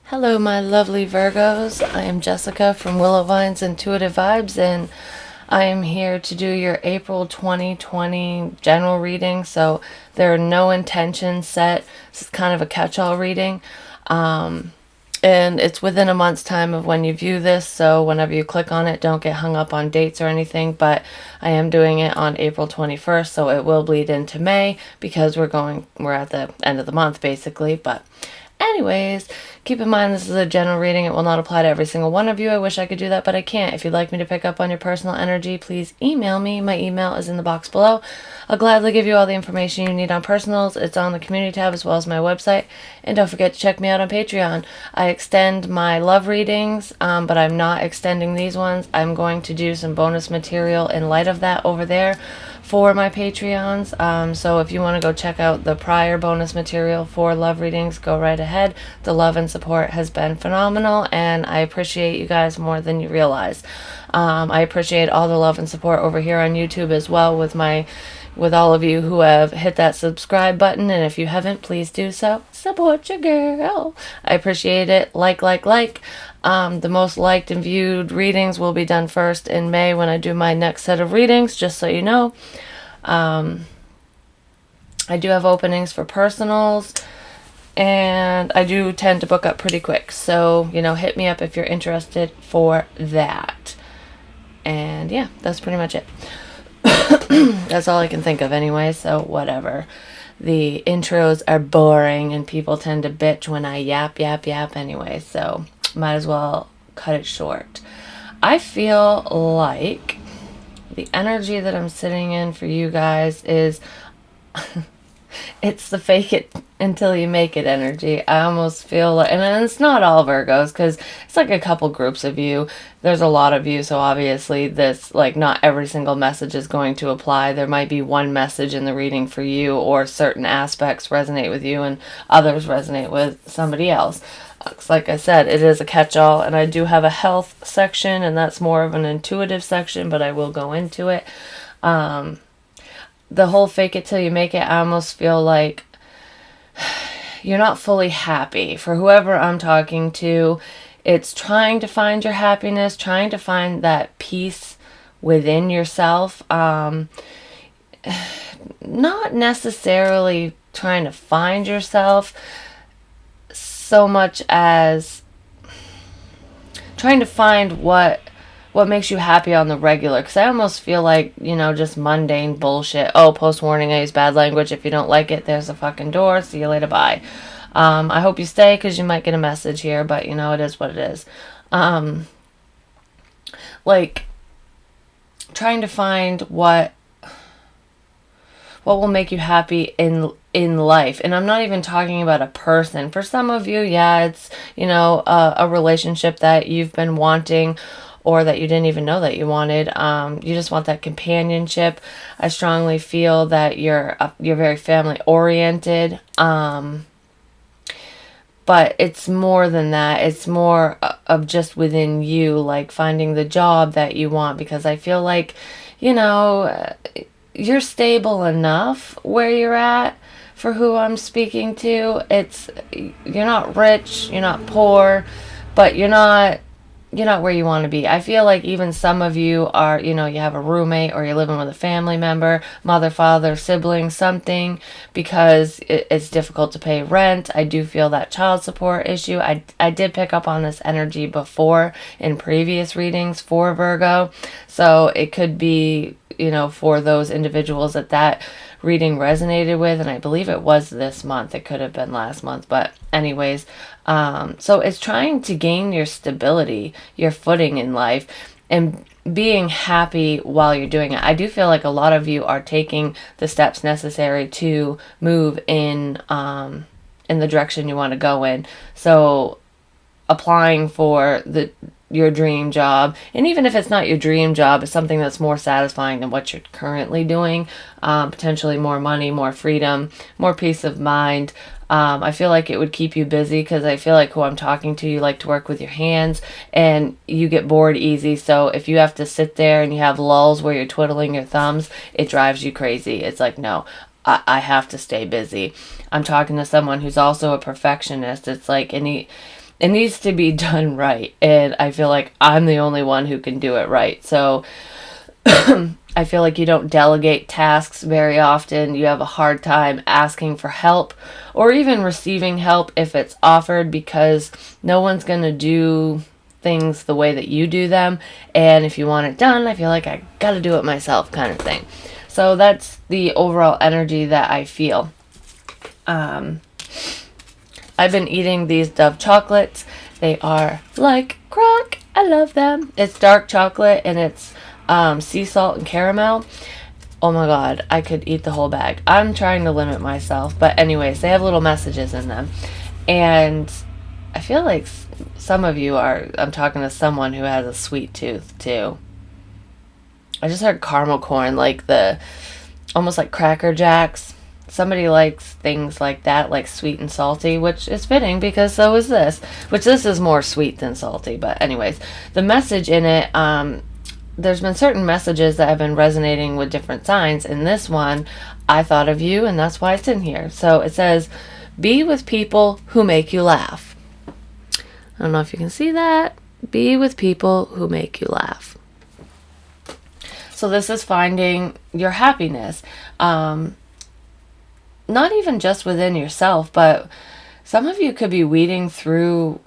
Hello, my lovely Virgos. I am Jessica from Willow Vine's Intuitive Vibes, and I am here to do your April 2020 general reading. So there are no intentions set. This is kind of a catch-all reading. And it's within a month's time of when you view this, so whenever you click on it, don't get hung up on dates or anything, but I am doing it on April 21st, so it will bleed into May because we're at the end of the month basically. But anyways, keep in mind this is a general reading. It will not apply to every single one of you. I wish I could do that, but I can't. If you'd like me to pick up on your personal energy, please email me. My email is in the box below. I'll gladly give you all the information you need on personals. It's on the community tab as well as my website. And don't forget to check me out on Patreon. I extend my love readings, but I'm not extending these ones. I'm going to do some bonus material in light of that over there for my Patreons. So if you want to go check out the prior bonus material for love readings, go right ahead. The love and support has been phenomenal, and I appreciate you guys more than you realize. I appreciate all the love and support over here on YouTube as well with all of you who have hit that subscribe button, and if you haven't, please do so. Support your girl. I appreciate it. Like. The most liked and viewed readings will be done first in May when I do my next set of readings, just so you know. I do have openings for personals, and I do tend to book up pretty quick, so, hit me up if you're interested for that. And yeah, that's pretty much it. That's all I can think of anyway, so whatever. The intros are boring and people tend to bitch when I yap anyway, so might as well cut it short. I feel like the energy that I'm sitting in for you guys is it's the fake it until you make it energy. I almost feel like, and it's not all Virgos, because it's like a couple groups of you. There's a lot of you, so obviously this, not every single message is going to apply. There might be one message in the reading for you, or certain aspects resonate with you and others resonate with somebody else. Like I said, it is a catch-all, and I do have a health section, and that's more of an intuitive section, but I will go into it. The whole fake it till you make it, I almost feel like you're not fully happy. For whoever I'm talking to, it's trying to find your happiness, trying to find that peace within yourself. Not necessarily trying to find yourself so much as trying to find what makes you happy on the regular, because I almost feel like, just mundane bullshit. Oh, post warning, I use bad language. If you don't like it, there's a fucking door. See you later, bye. I hope you stay, because you might get a message here, but it is what it is. Trying to find what will make you happy in life. And I'm not even talking about a person. For some of you, yeah, it's, a relationship that you've been wanting, or that you didn't even know that you wanted. You just want that companionship. I strongly feel that you're very family oriented. But it's more than that. It's more of just within you, like finding the job that you want, because I feel like, you're stable enough where you're at for who I'm speaking to. You're not rich, you're not poor, but you're not where you want to be. I feel like even some of you are, you have a roommate, or you're living with a family member, mother, father, sibling, something, because it's difficult to pay rent. I do feel that child support issue. I did pick up on this energy before in previous readings for Virgo, so it could be, for those individuals that reading resonated with, and I believe it was this month. It could have been last month, but anyways, so it's trying to gain your stability, your footing in life, and being happy while you're doing it. I do feel like a lot of you are taking the steps necessary to move in the direction you want to go in. So applying for your dream job, and even if it's not your dream job, it's something that's more satisfying than what you're currently doing. Potentially more money, more freedom, more peace of mind. I feel like it would keep you busy, because I feel like who I'm talking to, you like to work with your hands, and you get bored easy. So if you have to sit there and you have lulls where you're twiddling your thumbs, it drives you crazy. It's like, no, I have to stay busy. I'm talking to someone who's also a perfectionist. It's like it needs to be done right. And I feel like I'm the only one who can do it right. So I feel like you don't delegate tasks very often. You have a hard time asking for help or even receiving help if it's offered, because no one's going to do things the way that you do them. And if you want it done, I feel like I got to do it myself, kind of thing. So that's the overall energy that I feel. I've been eating these Dove chocolates. They are like crack. I love them. It's dark chocolate and it's sea salt and caramel. Oh my god, I could eat the whole bag. I'm trying to limit myself, but anyways, they have little messages in them. And I feel like some of you are, I'm talking to someone who has a sweet tooth too. I just heard caramel corn, like the, almost like Cracker Jacks. Somebody likes things like that, like sweet and salty, which is fitting because so is this. Which this is more sweet than salty, but anyways. The message in it, there's been certain messages that have been resonating with different signs. In this one, I thought of you, and that's why it's in here. So it says, be with people who make you laugh. I don't know if you can see that. Be with people who make you laugh. So this is finding your happiness. Not even just within yourself, but some of you could be weeding through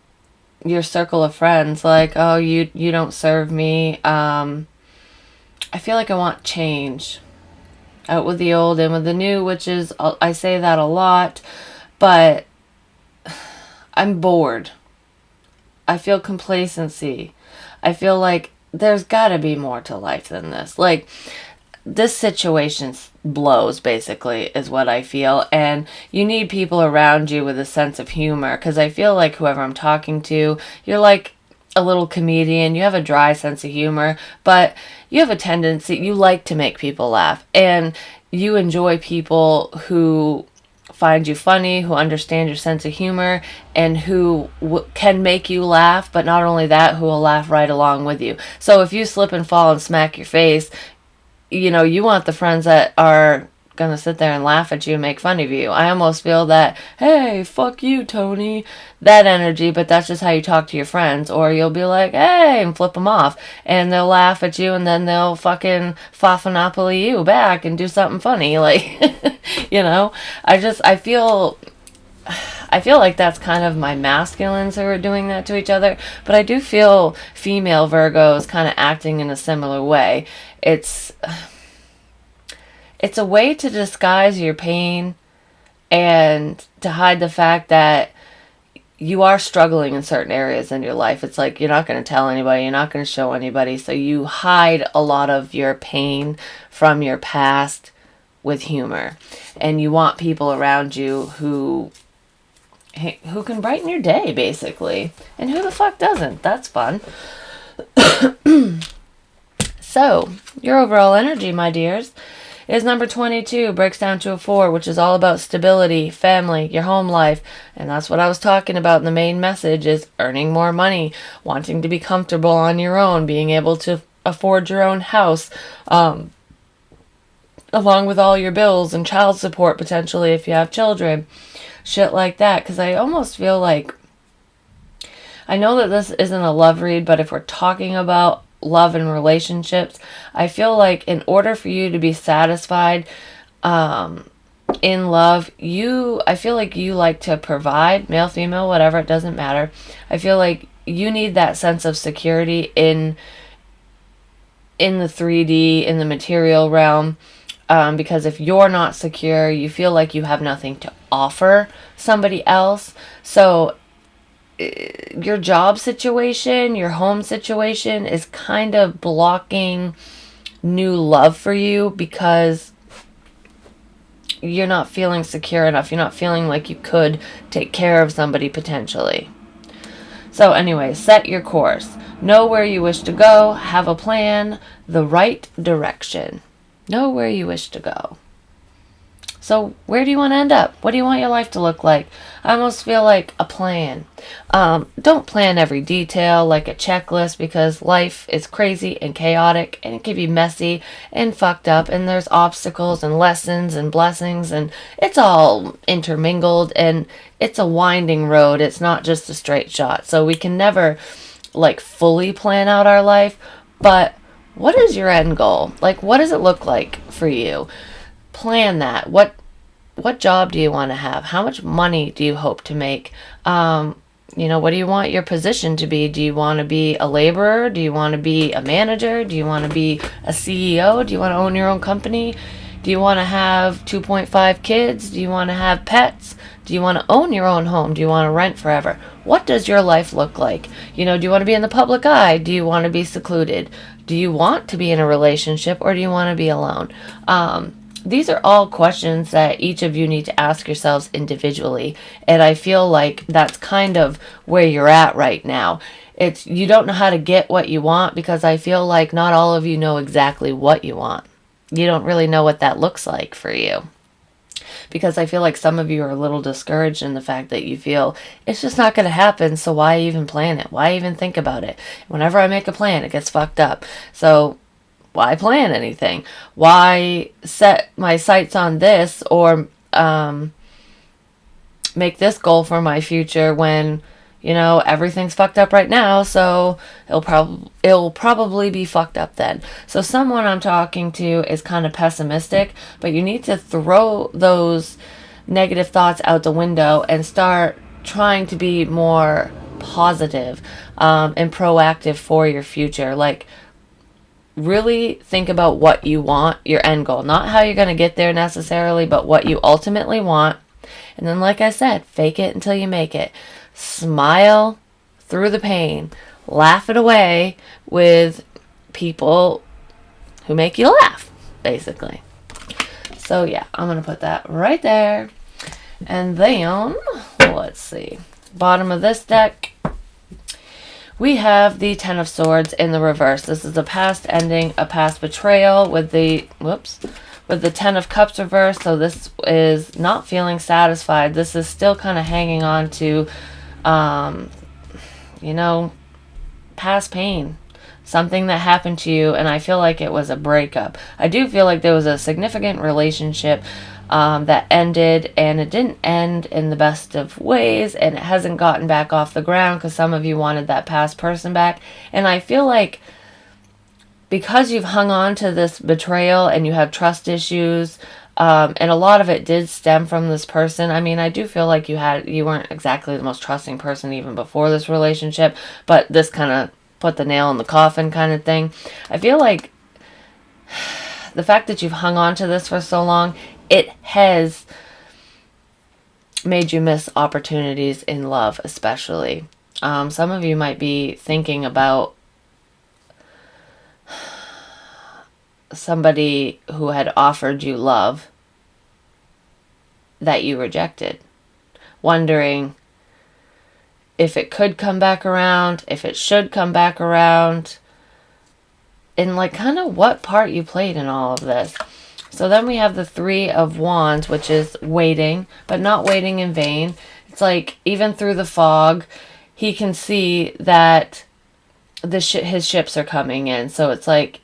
your circle of friends, like, oh, you don't serve me. I feel like I want change. Out with the old, in with the new, which is, I say that a lot, but I'm bored. I feel complacency. I feel like there's got to be more to life than this. Like, this situation blows, basically, is what I feel. And you need people around you with a sense of humor, because I feel like whoever I'm talking to, you're like a little comedian. You have a dry sense of humor, but you have a tendency, you like to make people laugh. And you enjoy people who find you funny, who understand your sense of humor, and who can make you laugh, but not only that, who will laugh right along with you. So if you slip and fall and smack your face, you know, you want the friends that are going to sit there and laugh at you and make fun of you. I almost feel that, hey, fuck you, Tony, that energy, but that's just how you talk to your friends. Or you'll be like, hey, and flip them off, and they'll laugh at you, and then they'll fucking Fafanopoly you back and do something funny. Like, you know, I feel like that's kind of my masculines who are doing that to each other, but I do feel female Virgos kind of acting in a similar way. It's a way to disguise your pain and to hide the fact that you are struggling in certain areas in your life. It's like you're not going to tell anybody, you're not going to show anybody, so you hide a lot of your pain from your past with humor. And you want people around you who can brighten your day, basically. And who the fuck doesn't? That's fun. So, your overall energy, my dears, is number 22, breaks down to a 4, which is all about stability, family, your home life. And that's what I was talking about in the main message, is earning more money, wanting to be comfortable on your own, being able to afford your own house, along with all your bills and child support, potentially, if you have children. Shit like that. Because I almost feel like, I know that this isn't a love read, but if we're talking about love and relationships, I feel like in order for you to be satisfied in love, I feel like you like to provide, male, female, whatever, it doesn't matter. I feel like you need that sense of security in the 3D, in the material realm, because if you're not secure, you feel like you have nothing to offer somebody else. So your job situation, your home situation is kind of blocking new love for you, because you're not feeling secure enough. You're not feeling like you could take care of somebody potentially. So anyway, set your course. Know where you wish to go. Have a plan. The right direction. Know where you wish to go. So where do you want to end up? What do you want your life to look like? I almost feel like a plan. Don't plan every detail like a checklist, because life is crazy and chaotic, and it can be messy and fucked up, and there's obstacles and lessons and blessings, and it's all intermingled, and it's a winding road. It's not just a straight shot. So we can never like fully plan out our life, but what is your end goal? Like, what does it look like for you? Plan that. What job do you want to have? How much money do you hope to make? What do you want your position to be? Do you want to be a laborer? Do you want to be a manager? Do you want to be a CEO? Do you want to own your own company? Do you want to have 2.5 kids? Do you want to have pets? Do you want to own your own home? Do you want to rent forever? What does your life look like? Do you want to be in the public eye? Do you want to be secluded? Do you want to be in a relationship, or do you want to be alone? These are all questions that each of you need to ask yourselves individually. And I feel like that's kind of where you're at right now. You don't know how to get what you want, because I feel like not all of you know exactly what you want. You don't really know what that looks like for you. Because I feel like some of you are a little discouraged in the fact that you feel it's just not going to happen, so why even plan it? Why even think about it? Whenever I make a plan, it gets fucked up. So why plan anything? Why set my sights on this, or make this goal for my future when everything's fucked up right now? So it'll probably be fucked up then. So someone I'm talking to is kind of pessimistic, but you need to throw those negative thoughts out the window and start trying to be more positive and proactive for your future. Like, really think about what you want, your end goal, not how you're going to get there necessarily, but what you ultimately want. And then, like I said, fake it until you make it. Smile through the pain. Laugh it away with people who make you laugh, basically. So yeah, I'm going to put that right there. And then, let's see. Bottom of this deck, we have the Ten of Swords in the reverse. This is a past ending, a past betrayal with the Ten of Cups reversed. So this is not feeling satisfied. This is still kind of hanging on to, past pain. Something that happened to you, and I feel like it was a breakup. I do feel like there was a significant relationship that ended, and it didn't end in the best of ways, and it hasn't gotten back off the ground because some of you wanted that past person back. And I feel like because you've hung on to this betrayal and you have trust issues, and a lot of it did stem from this person. I mean, I do feel like you weren't exactly the most trusting person even before this relationship, but this kind of put the nail in the coffin kind of thing. I feel like the fact that you've hung on to this for so long, it has made you miss opportunities in love, especially. Some of you might be thinking about somebody who had offered you love that you rejected, wondering if it could come back around, if it should come back around, and like kind of what part you played in all of this. So then we have the Three of Wands, which is waiting, but not waiting in vain. It's like even through the fog, he can see that his ships are coming in. So it's like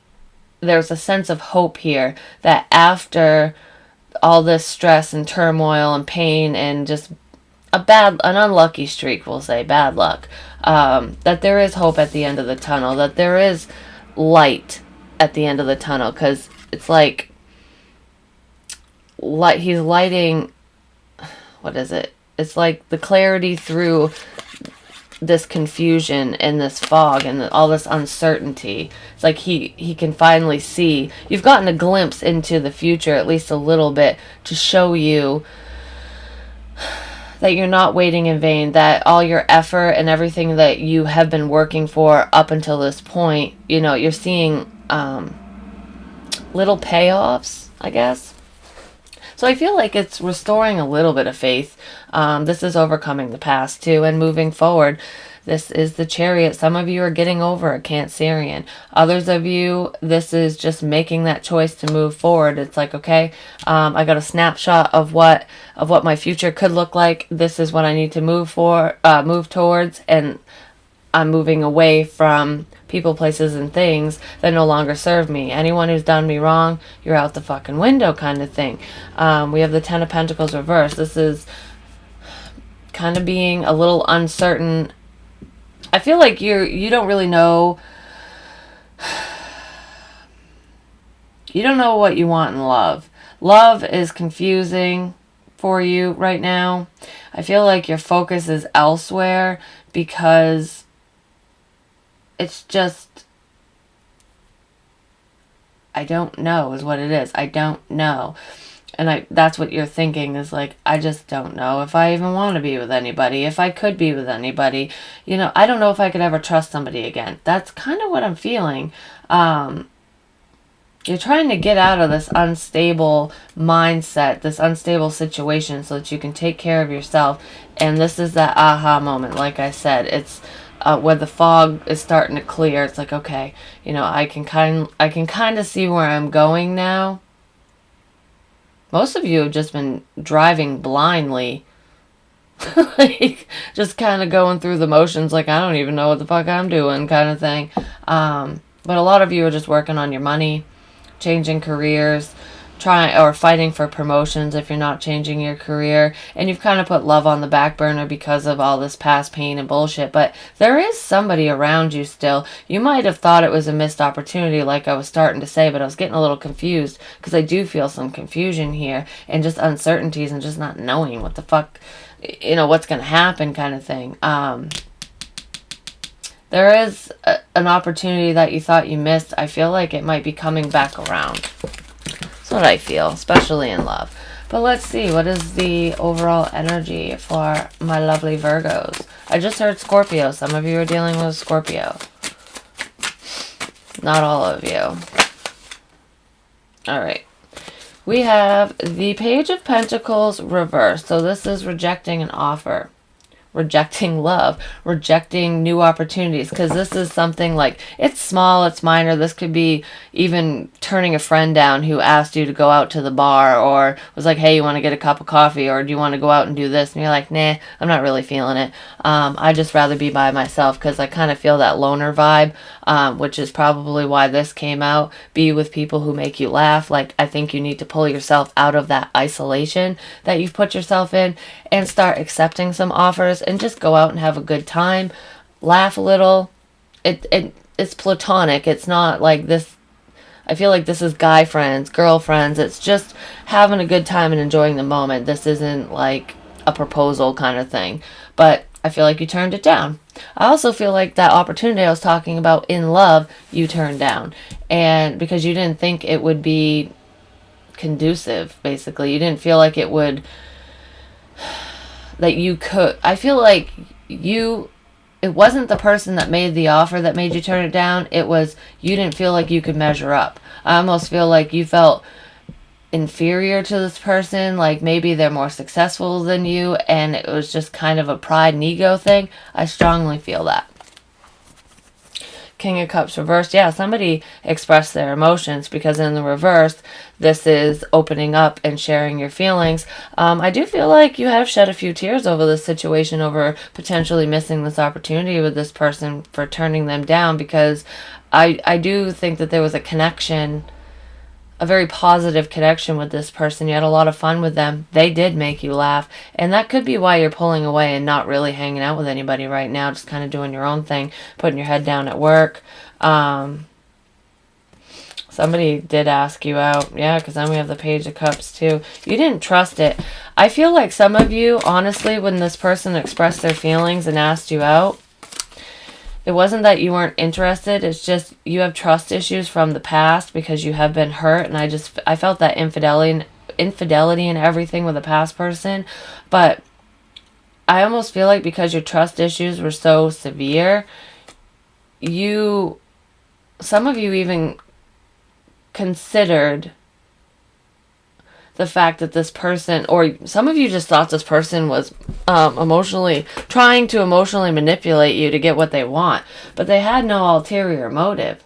there's a sense of hope here that after all this stress and turmoil and pain and just an unlucky streak, we'll say, bad luck, that there is hope at the end of the tunnel, that there is light at the end of the tunnel, because it's like he's lighting, what is it? It's like the clarity through this confusion and this fog and all this uncertainty. It's like he can finally see. You've gotten a glimpse into the future, at least a little bit, to show you that you're not waiting in vain, that all your effort and everything that you have been working for up until this point, you're seeing little payoffs, I guess. So I feel like it's restoring a little bit of faith. This is overcoming the past too and moving forward. This is the Chariot. Some of you are getting over a Cancerian. Others of you, this is just making that choice to move forward. It's like, okay, I got a snapshot of what my future could look like. This is what I need to move towards, and I'm moving away from people, places, and things that no longer serve me. Anyone who's done me wrong, you're out the fucking window kind of thing. We have the Ten of Pentacles reversed. This is kind of being a little uncertain. I feel like you don't really know. You don't know what you want in love. Love is confusing for you right now. I feel like your focus is elsewhere because it's just, I don't know is what it is. I don't know. And that's what you're thinking is like, I just don't know if I even want to be with anybody, if I could be with anybody. You know, I don't know if I could ever trust somebody again. That's kind of what I'm feeling. You're trying to get out of this unstable mindset, this unstable situation so that you can take care of yourself. And this is that aha moment. Like I said, it's where the fog is starting to clear. It's like, okay, you know, I can kind of see where I'm going now. Most of you have just been driving blindly, like just kind of going through the motions, like I don't even know what the fuck I'm doing kind of thing. But a lot of you are just working on your money, changing careers, fighting for promotions if you're not changing your career, and you've kind of put love on the back burner because of all this past pain and bullshit. But there is somebody around you still. You might have thought it was a missed opportunity, like I was starting to say, but I was getting a little confused because I do feel some confusion here and just uncertainties and just not knowing what the fuck, you know, what's going to happen kind of thing. There is an opportunity that you thought you missed. I feel like it might be coming back around. That's what I feel, especially in love. But let's see, what is the overall energy for my lovely Virgos? I just heard Scorpio. Some of you are dealing with Scorpio. Not all of you. All right. We have the Page of Pentacles reversed. So this is rejecting an offer. Rejecting love, rejecting new opportunities, because this is something like, it's small, it's minor. This could be even turning a friend down who asked you to go out to the bar, or was like, hey, you want to get a cup of coffee, or do you want to go out and do this? And you're like, nah, I'm not really feeling it. I'd just rather be by myself, because I kind of feel that loner vibe, which is probably why this came out. Be with people who make you laugh. Like, I think you need to pull yourself out of that isolation that you've put yourself in and start accepting some offers and just go out and have a good time, laugh a little. It's platonic. It's not like this. I feel like this is guy friends, girlfriends. It's just having a good time and enjoying the moment. This isn't like a proposal kind of thing. But I feel like you turned it down. I also feel like that opportunity I was talking about in love, you turned down. And because you didn't think it would be conducive, basically. You didn't feel like it would, that you could. I feel like it wasn't the person that made the offer that made you turn it down. It was, you didn't feel like you could measure up. I almost feel like you felt inferior to this person, like maybe they're more successful than you, and it was just kind of a pride and ego thing. I strongly feel that. King of Cups reversed. Yeah, somebody expressed their emotions, because in the reverse, this is opening up and sharing your feelings. I do feel like you have shed a few tears over this situation, over potentially missing this opportunity with this person for turning them down, because I do think that there was a connection, a very positive connection with this person. You had a lot of fun with them. They did make you laugh. And that could be why you're pulling away and not really hanging out with anybody right now. Just kind of doing your own thing, putting your head down at work. Somebody did ask you out. Yeah, because then we have the Page of Cups too. You didn't trust it. I feel like some of you, honestly, when this person expressed their feelings and asked you out, it wasn't that you weren't interested. It's just you have trust issues from the past because you have been hurt. And I felt that infidelity and everything with a past person. But I almost feel like because your trust issues were so severe, some of you even considered the fact that this person, or some of you just thought this person was trying to emotionally manipulate you to get what they want, but they had no ulterior motive.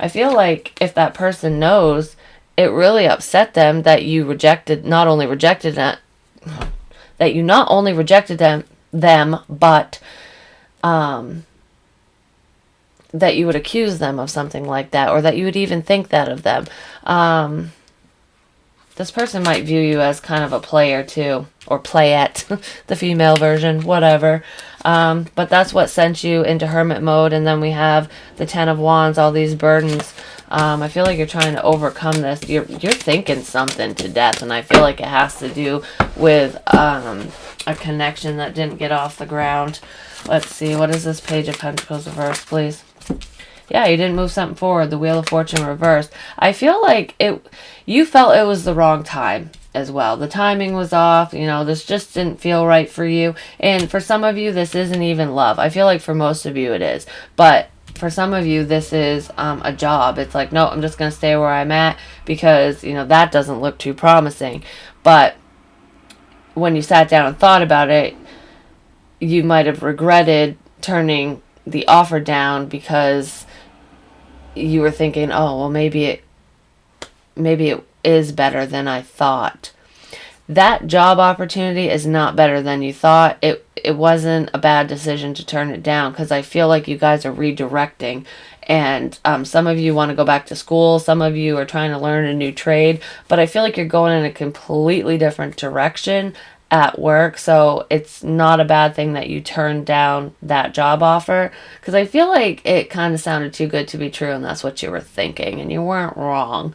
I feel like if that person knows, it really upset them that you not only rejected them, but that you would accuse them of something like that, or that you would even think that of them. This person might view you as kind of a player too, or playette, the female version, whatever. But that's what sent you into hermit mode. And then we have the 10 of Wands, all these burdens. I feel like you're trying to overcome this. You're thinking something to death, and I feel like it has to do with a connection that didn't get off the ground. Let's see, what is this Page of Pentacles reversed, please? Yeah, you didn't move something forward. The Wheel of Fortune reversed. I feel like you felt it was the wrong time as well. The timing was off. This just didn't feel right for you. And for some of you, this isn't even love. I feel like for most of you it is. But for some of you, this is a job. It's like, no, I'm just going to stay where I'm at because, that doesn't look too promising. But when you sat down and thought about it, you might have regretted turning the offer down because you were thinking, oh, well, maybe it is better than I thought. That job opportunity is not better than you thought. It wasn't a bad decision to turn it down, because I feel like you guys are redirecting. And some of you want to go back to school. Some of you are trying to learn a new trade. But I feel like you're going in a completely different direction at work. So it's not a bad thing that you turned down that job offer, because I feel like it kind of sounded too good to be true, and that's what you were thinking, and you weren't wrong.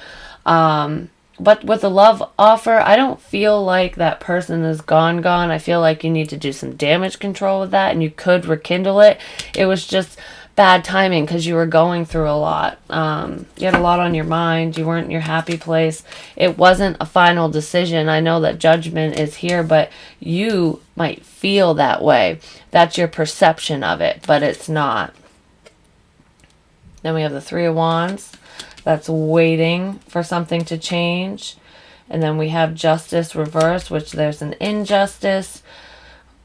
But with the love offer, I don't feel like that person is gone. I feel like you need to do some damage control with that, and you could rekindle it. It was just bad timing because you were going through a lot. You had a lot on your mind. You weren't in your happy place. It wasn't a final decision. I know that judgment is here, but you might feel that way. That's your perception of it, but it's not. Then we have the Three of Wands. That's waiting for something to change. And then we have Justice reversed, which there's an injustice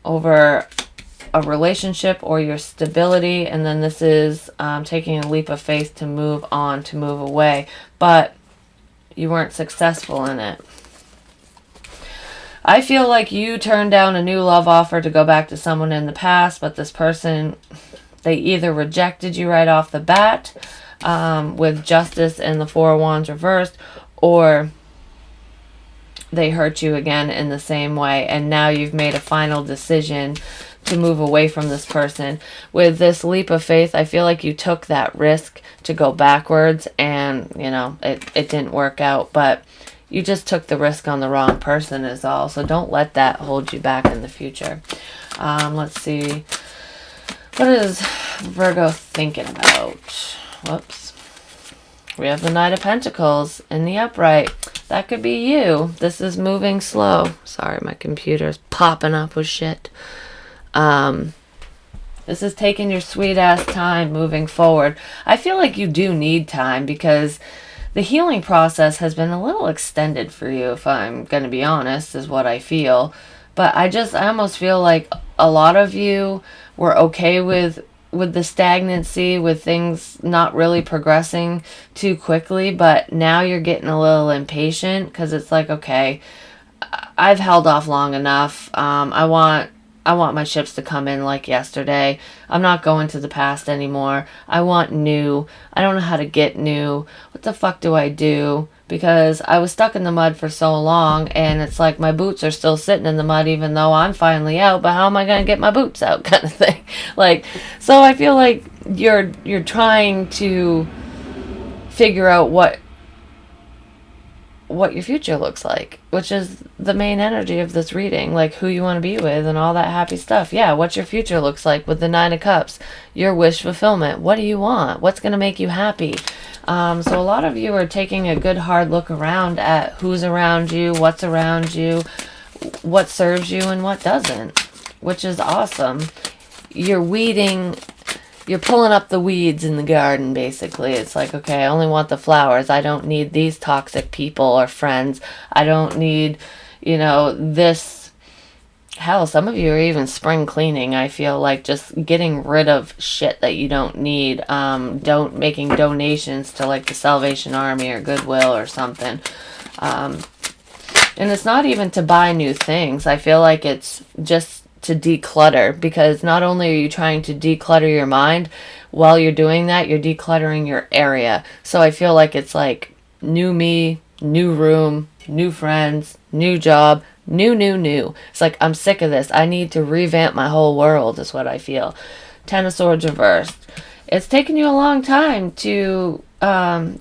over a relationship or your stability. And then this is taking a leap of faith to move on, to move away. But you weren't successful in it. I feel like you turned down a new love offer to go back to someone in the past, but this person, they either rejected you right off the bat, with Justice and the Four of Wands reversed, or they hurt you again in the same way, and now you've made a final decision to move away from this person. With this leap of faith, I feel like you took that risk to go backwards, and it didn't work out, but you just took the risk on the wrong person is all. So don't let that hold you back in the future. Let's see, what is Virgo thinking about? Whoops. We have the Knight of Pentacles in the upright. That could be you. This is moving slow. Sorry, my computer's popping up with shit. This is taking your sweet ass time moving forward. I feel like you do need time because the healing process has been a little extended for you, if I'm going to be honest, is what I feel. But I almost feel like a lot of you were okay with the stagnancy, with things not really progressing too quickly, but now you're getting a little impatient because it's like, okay, I've held off long enough. I want my ships to come in like yesterday. I'm not going to the past anymore. I want new. I don't know how to get new. What the fuck do I do? Because I was stuck in the mud for so long, and it's like my boots are still sitting in the mud even though I'm finally out, but how am I going to get my boots out, kind of thing. So I feel like you're trying to figure out what your future looks like, which is the main energy of this reading, like who you want to be with and all that happy stuff. Yeah, what your future looks like with the Nine of Cups, your wish fulfillment. What do you want? What's going to make you happy? So a lot of you are taking a good hard look around at who's around you, what's around you, what serves you and what doesn't, which is awesome. You're weeding you're pulling up the weeds in the garden, basically. It's like, okay, I only want the flowers. I don't need these toxic people or friends. I don't need, this. Hell, some of you are even spring cleaning. I feel like just getting rid of shit that you don't need. Don't making donations to like the Salvation Army or Goodwill or something. And it's not even to buy new things. I feel like it's just to declutter, because not only are you trying to declutter your mind, while you're doing that, you're decluttering your area. So I feel like it's like new me, new room, new friends, new job, new. It's like, I'm sick of this. I need to revamp my whole world, is what I feel. Ten of Swords reversed. It's taken you a long time to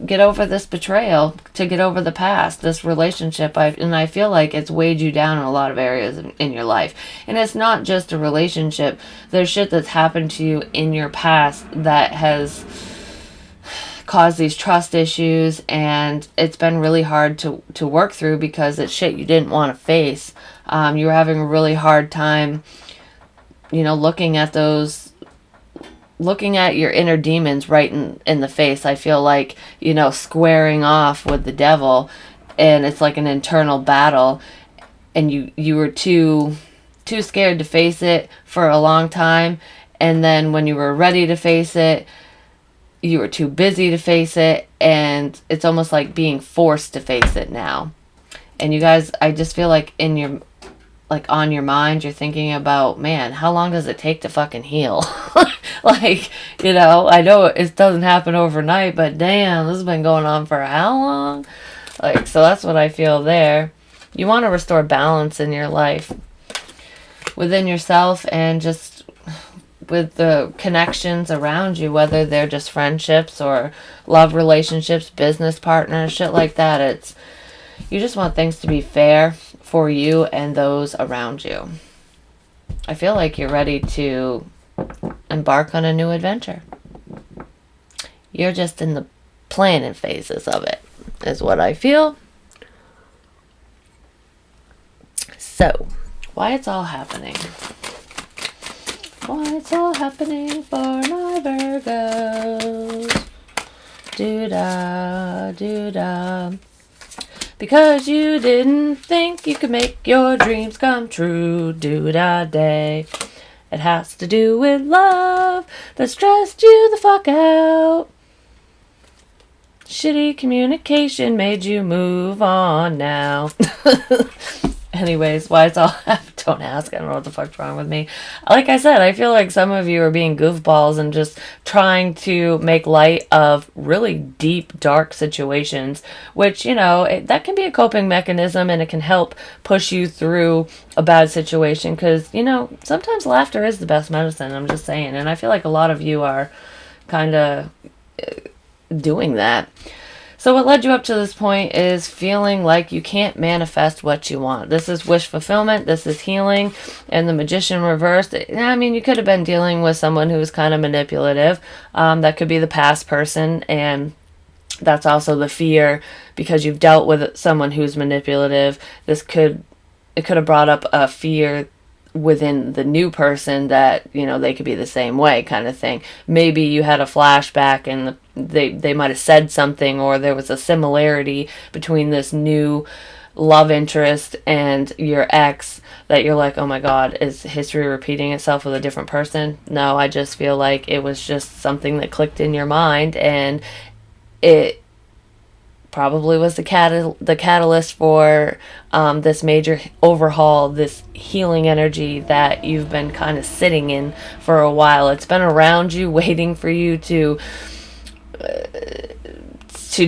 get over this betrayal, to get over the past, this relationship. And I feel like it's weighed you down in a lot of areas in your life. And it's not just a relationship. There's shit that's happened to you in your past that has caused these trust issues, and it's been really hard to work through because it's shit you didn't want to face. You were having a really hard time, looking at your inner demons right in the face. I feel like, squaring off with the devil, and it's like an internal battle, and you were too scared to face it for a long time, and then when you were ready to face it, you were too busy to face it, and it's almost like being forced to face it now. And you guys, I just feel like on your mind, you're thinking about, man, how long does it take to fucking heal? Like, I know it doesn't happen overnight, but damn, this has been going on for how long? Like, so that's what I feel there. You want to restore balance in your life within yourself, and just with the connections around you, whether they're just friendships or love relationships, business partners, shit like that. You just want things to be fair for you and those around you. I feel like you're ready to embark on a new adventure. You're just in the planning phases of it, is what I feel. So, why it's all happening? Why it's all happening for my Virgos. Do-da. Because you didn't think you could make your dreams come true. Do-da day. It has to do with love that stressed you the fuck out. Shitty communication made you move on now. Anyways, why it's all don't ask. I don't know what the fuck's wrong with me. Like I said, I feel like some of you are being goofballs and just trying to make light of really deep, dark situations, which, that can be a coping mechanism, and it can help push you through a bad situation, because, sometimes laughter is the best medicine. I'm just saying. And I feel like a lot of you are kind of doing that. So what led you up to this point is feeling like you can't manifest what you want. This is wish fulfillment. This is healing. And the Magician reversed. I mean, you could have been dealing with someone who was kind of manipulative. That could be the past person. And that's also the fear, because you've dealt with someone who's manipulative. It could have brought up a fear within the new person that, they could be the same way, kind of thing. Maybe you had a flashback and they might have said something, or there was a similarity between this new love interest and your ex that you're like, oh my god, is history repeating itself with a different person? No, I just feel like it was just something that clicked in your mind, and it probably was the catalyst for this major overhaul, this healing energy that you've been kind of sitting in for a while. It's been around you, waiting for you to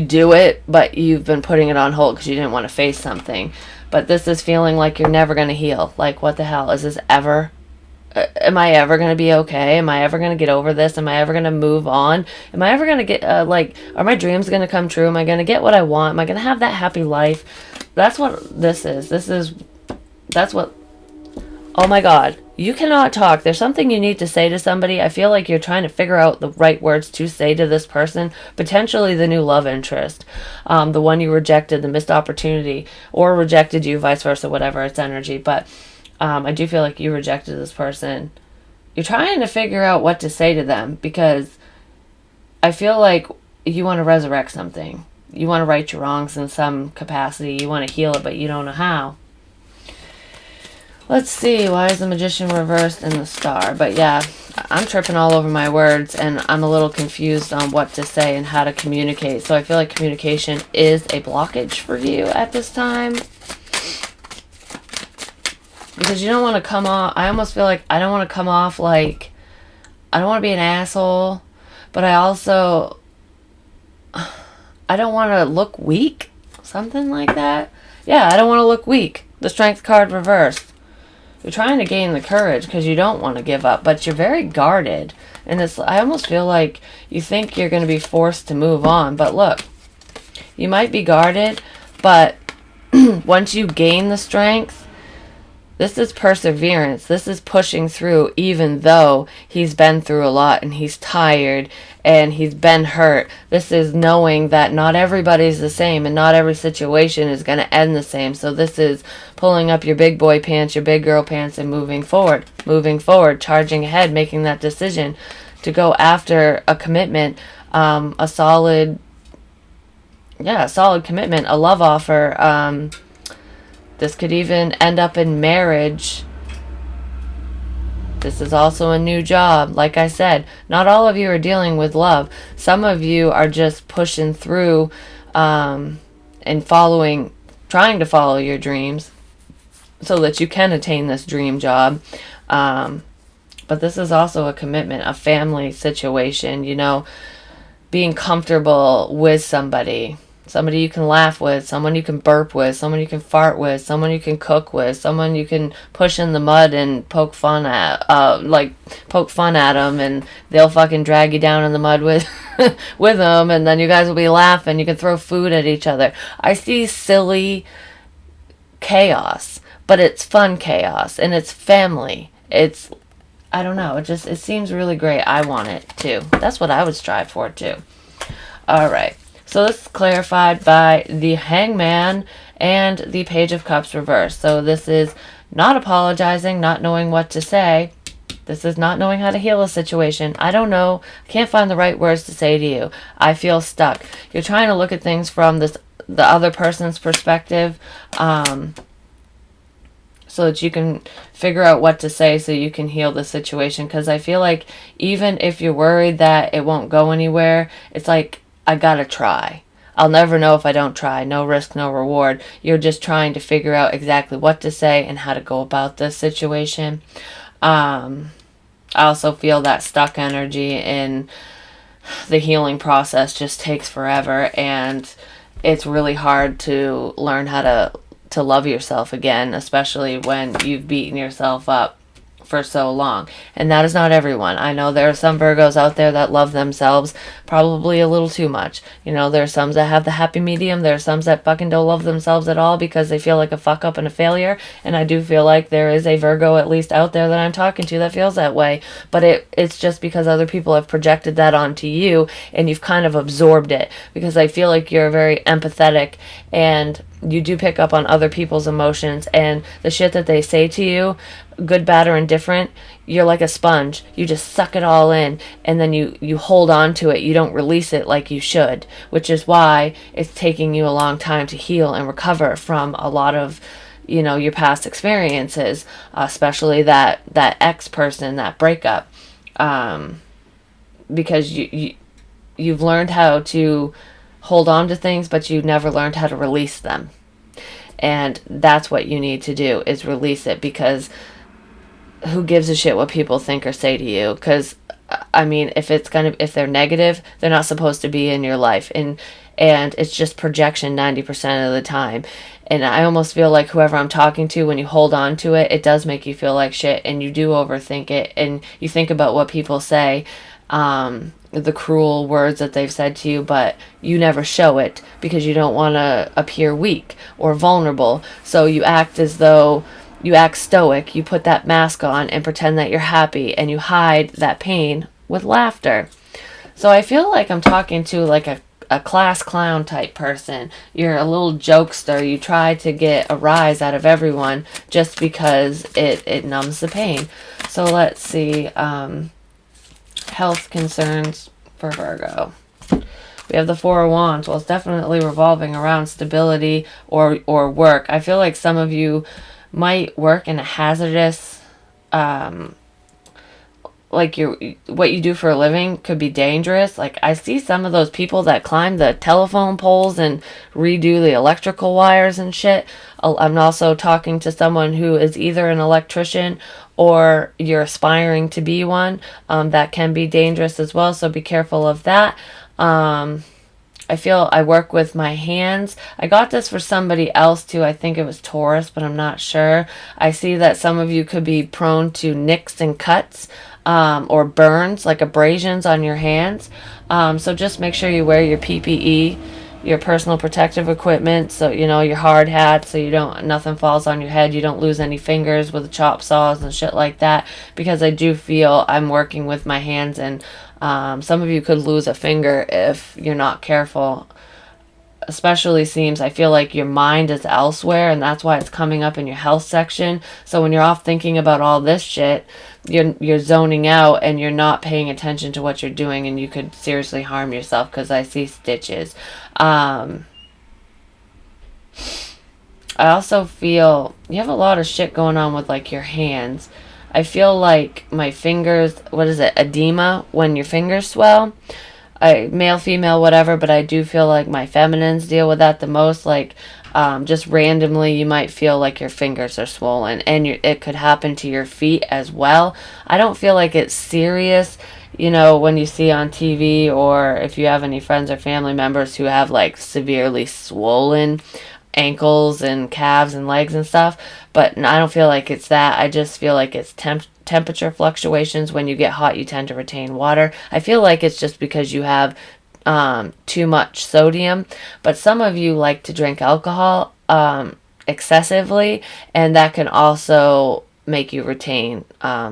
do it, but you've been putting it on hold because you didn't want to face something. But this is feeling like you're never going to heal. Like, what the hell? Is this ever... am I ever going to be okay? Am I ever going to get over this? Am I ever going to move on? Am I ever going to get, are my dreams going to come true? Am I going to get what I want? Am I going to have that happy life? That's what this is. That's what, oh my god. You cannot talk. There's something you need to say to somebody. I feel like you're trying to figure out the right words to say to this person. Potentially the new love interest. The one you rejected, the missed opportunity, or rejected you, vice versa, whatever, it's energy. But I do feel like you rejected this person you're trying to figure out what to say to them, because I feel like you want to resurrect something. You want to right your wrongs in some capacity. You want to heal it, but you don't know how. Let's see, why is the Magician reversed in the Star? But yeah, I'm tripping all over my words, and I'm a little confused on what to say and how to communicate. So I feel like communication is a blockage for you at this time. Because you don't want to come off, I almost feel like I don't want to come off like, I don't want to be an asshole, but I also, I don't want to look weak. Something like that. Yeah, I don't want to look weak. The Strength card reversed. You're trying to gain the courage because you don't want to give up, but you're very guarded. And it's, I almost feel like you think you're going to be forced to move on. But look, you might be guarded, but once you gain the strength, this is perseverance. This is pushing through, even though he's been through a lot and he's tired and he's been hurt. This is knowing that not everybody's the same and not every situation is going to end the same. So this is pulling up your big boy pants, your big girl pants, and moving forward, charging ahead, making that decision to go after a commitment, a solid commitment, a love offer. This could even end up in marriage. This is also a new job. Like I said, not all of you are dealing with love. Some of you are just pushing through and trying to follow your dreams so that you can attain this dream job. But this is also a commitment, a family situation, being comfortable with somebody. Somebody you can laugh with, someone you can burp with, someone you can fart with, someone you can cook with, someone you can push in the mud and poke fun at them, and they'll fucking drag you down in the mud with with them, and then you guys will be laughing. You can throw food at each other. I see silly chaos, but it's fun chaos, and it's family. It's, I don't know, it seems really great. I want it too. That's what I would strive for too. All right. So this is clarified by the Hangman and the Page of Cups reversed. So this is not apologizing, not knowing what to say. This is not knowing how to heal a situation. I don't know. I can't find the right words to say to you. I feel stuck. You're trying to look at things from the other person's perspective, so that you can figure out what to say so you can heal the situation. Because I feel like even if you're worried that it won't go anywhere, it's like, I gotta try. I'll never know if I don't try. No risk, no reward. You're just trying to figure out exactly what to say and how to go about this situation. I also feel that stuck energy in the healing process just takes forever, and it's really hard to learn how to love yourself again, especially when you've beaten yourself up for so long. And that is not everyone. I know there are some Virgos out there that love themselves probably a little too much. There are some that have the happy medium. There are some that fucking don't love themselves at all because they feel like a fuck up and a failure. And I do feel like there is a Virgo at least out there that I'm talking to that feels that way. But it's just because other people have projected that onto you and you've kind of absorbed it, because I feel like you're very empathetic and you do pick up on other people's emotions, and the shit that they say to you, good, bad, or indifferent, you're like a sponge. You just suck it all in, and then you hold on to it. You don't release it like you should, which is why it's taking you a long time to heal and recover from a lot of, your past experiences, especially that ex person, that breakup, because you've learned how to hold on to things, but you never learned how to release them. And that's what you need to do, is release it, because who gives a shit what people think or say to you? Because, I mean, if they're negative, they're not supposed to be in your life. And it's just projection 90% of the time. And I almost feel like whoever I'm talking to, when you hold on to it, it does make you feel like shit, and you do overthink it, and you think about what people say, the cruel words that they've said to you, but you never show it because you don't want to appear weak or vulnerable. So you act as though you act stoic. You put that mask on and pretend that you're happy, and you hide that pain with laughter. So I feel like I'm talking to like a class clown type person. You're a little jokester. You try to get a rise out of everyone just because it numbs the pain. So let's see. Health concerns for Virgo. We have the Four of Wands. Well, it's definitely revolving around stability or work. I feel like some of you might work in a hazardous, like what you do for a living could be dangerous. Like I see some of those people that climb the telephone poles and redo the electrical wires and shit. I'm also talking to someone who is either an electrician or you're aspiring to be one. That can be dangerous as well, so be careful of that. I feel I work with my hands. I got this for somebody else too. I think it was Taurus, but I'm not sure. I see that some of you could be prone to nicks and cuts, or burns, like abrasions on your hands. So just make sure you wear your PPE, your personal protective equipment, so your hard hat, so nothing falls on your head, you don't lose any fingers with the chop saws and shit like that, because I do feel I'm working with my hands, and some of you could lose a finger if you're not careful. Especially seems, I feel like your mind is elsewhere, and that's why it's coming up in your health section. So when you're off thinking about all this shit, you're zoning out and you're not paying attention to what you're doing, and you could seriously harm yourself, because I see stitches. I also feel you have a lot of shit going on with like your hands. I feel like my fingers, what is it, edema, when your fingers swell. Male, female, whatever, but I do feel like my feminines deal with that the most. Like, just randomly, you might feel like your fingers are swollen, and it could happen to your feet as well. I don't feel like it's serious, when you see on TV, or if you have any friends or family members who have like severely swollen ankles and calves and legs and stuff, but I don't feel like it's that. I just feel like it's temperature fluctuations. When you get hot, you tend to retain water. I feel like it's just because you have too much sodium, but some of you like to drink alcohol excessively, and that can also make you retain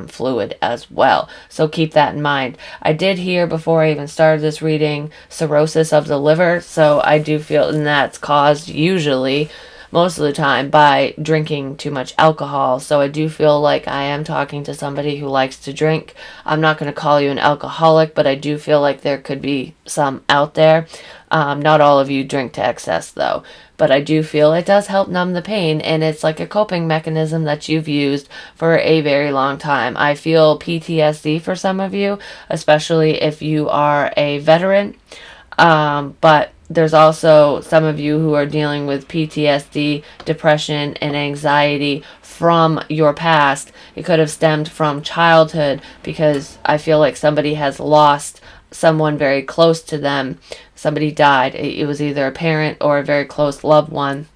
fluid as well. So keep that in mind. I did hear before I even started this reading cirrhosis of the liver, so I do feel, and that's caused usually most of the time by drinking too much alcohol. So I do feel like I am talking to somebody who likes to drink. I'm not going to call you an alcoholic, but I do feel like there could be some out there. Not all of you drink to excess though, but I do feel it does help numb the pain, and it's like a coping mechanism that you've used for a very long time. I feel PTSD for some of you, especially if you are a veteran, but there's also some of you who are dealing with PTSD, depression, and anxiety from your past. It could have stemmed from childhood, because I feel like somebody has lost someone very close to them. Somebody died. It was either a parent or a very close loved one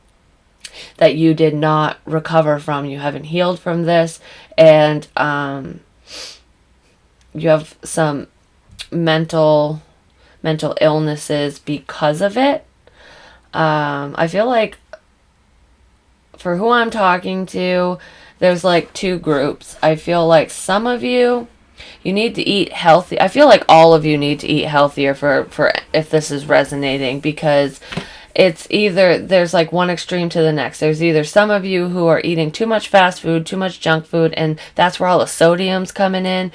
that you did not recover from. You haven't healed from this, and you have some mental illnesses because of it. I feel like for who I'm talking to, there's like two groups. I feel like some of you need to eat healthy. I feel like all of you need to eat healthier for if this is resonating, because it's either there's like one extreme to the next. There's either some of you who are eating too much fast food, too much junk food, and that's where all the sodium's coming in.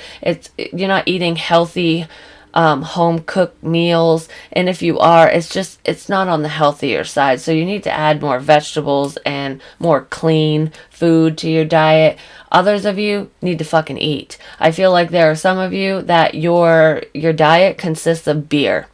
You're not eating healthy home cooked meals, and if you are, it's not on the healthier side. So you need to add more vegetables and more clean food to your diet. Others of you need to fucking eat. I feel like there are some of you that your diet consists of beer.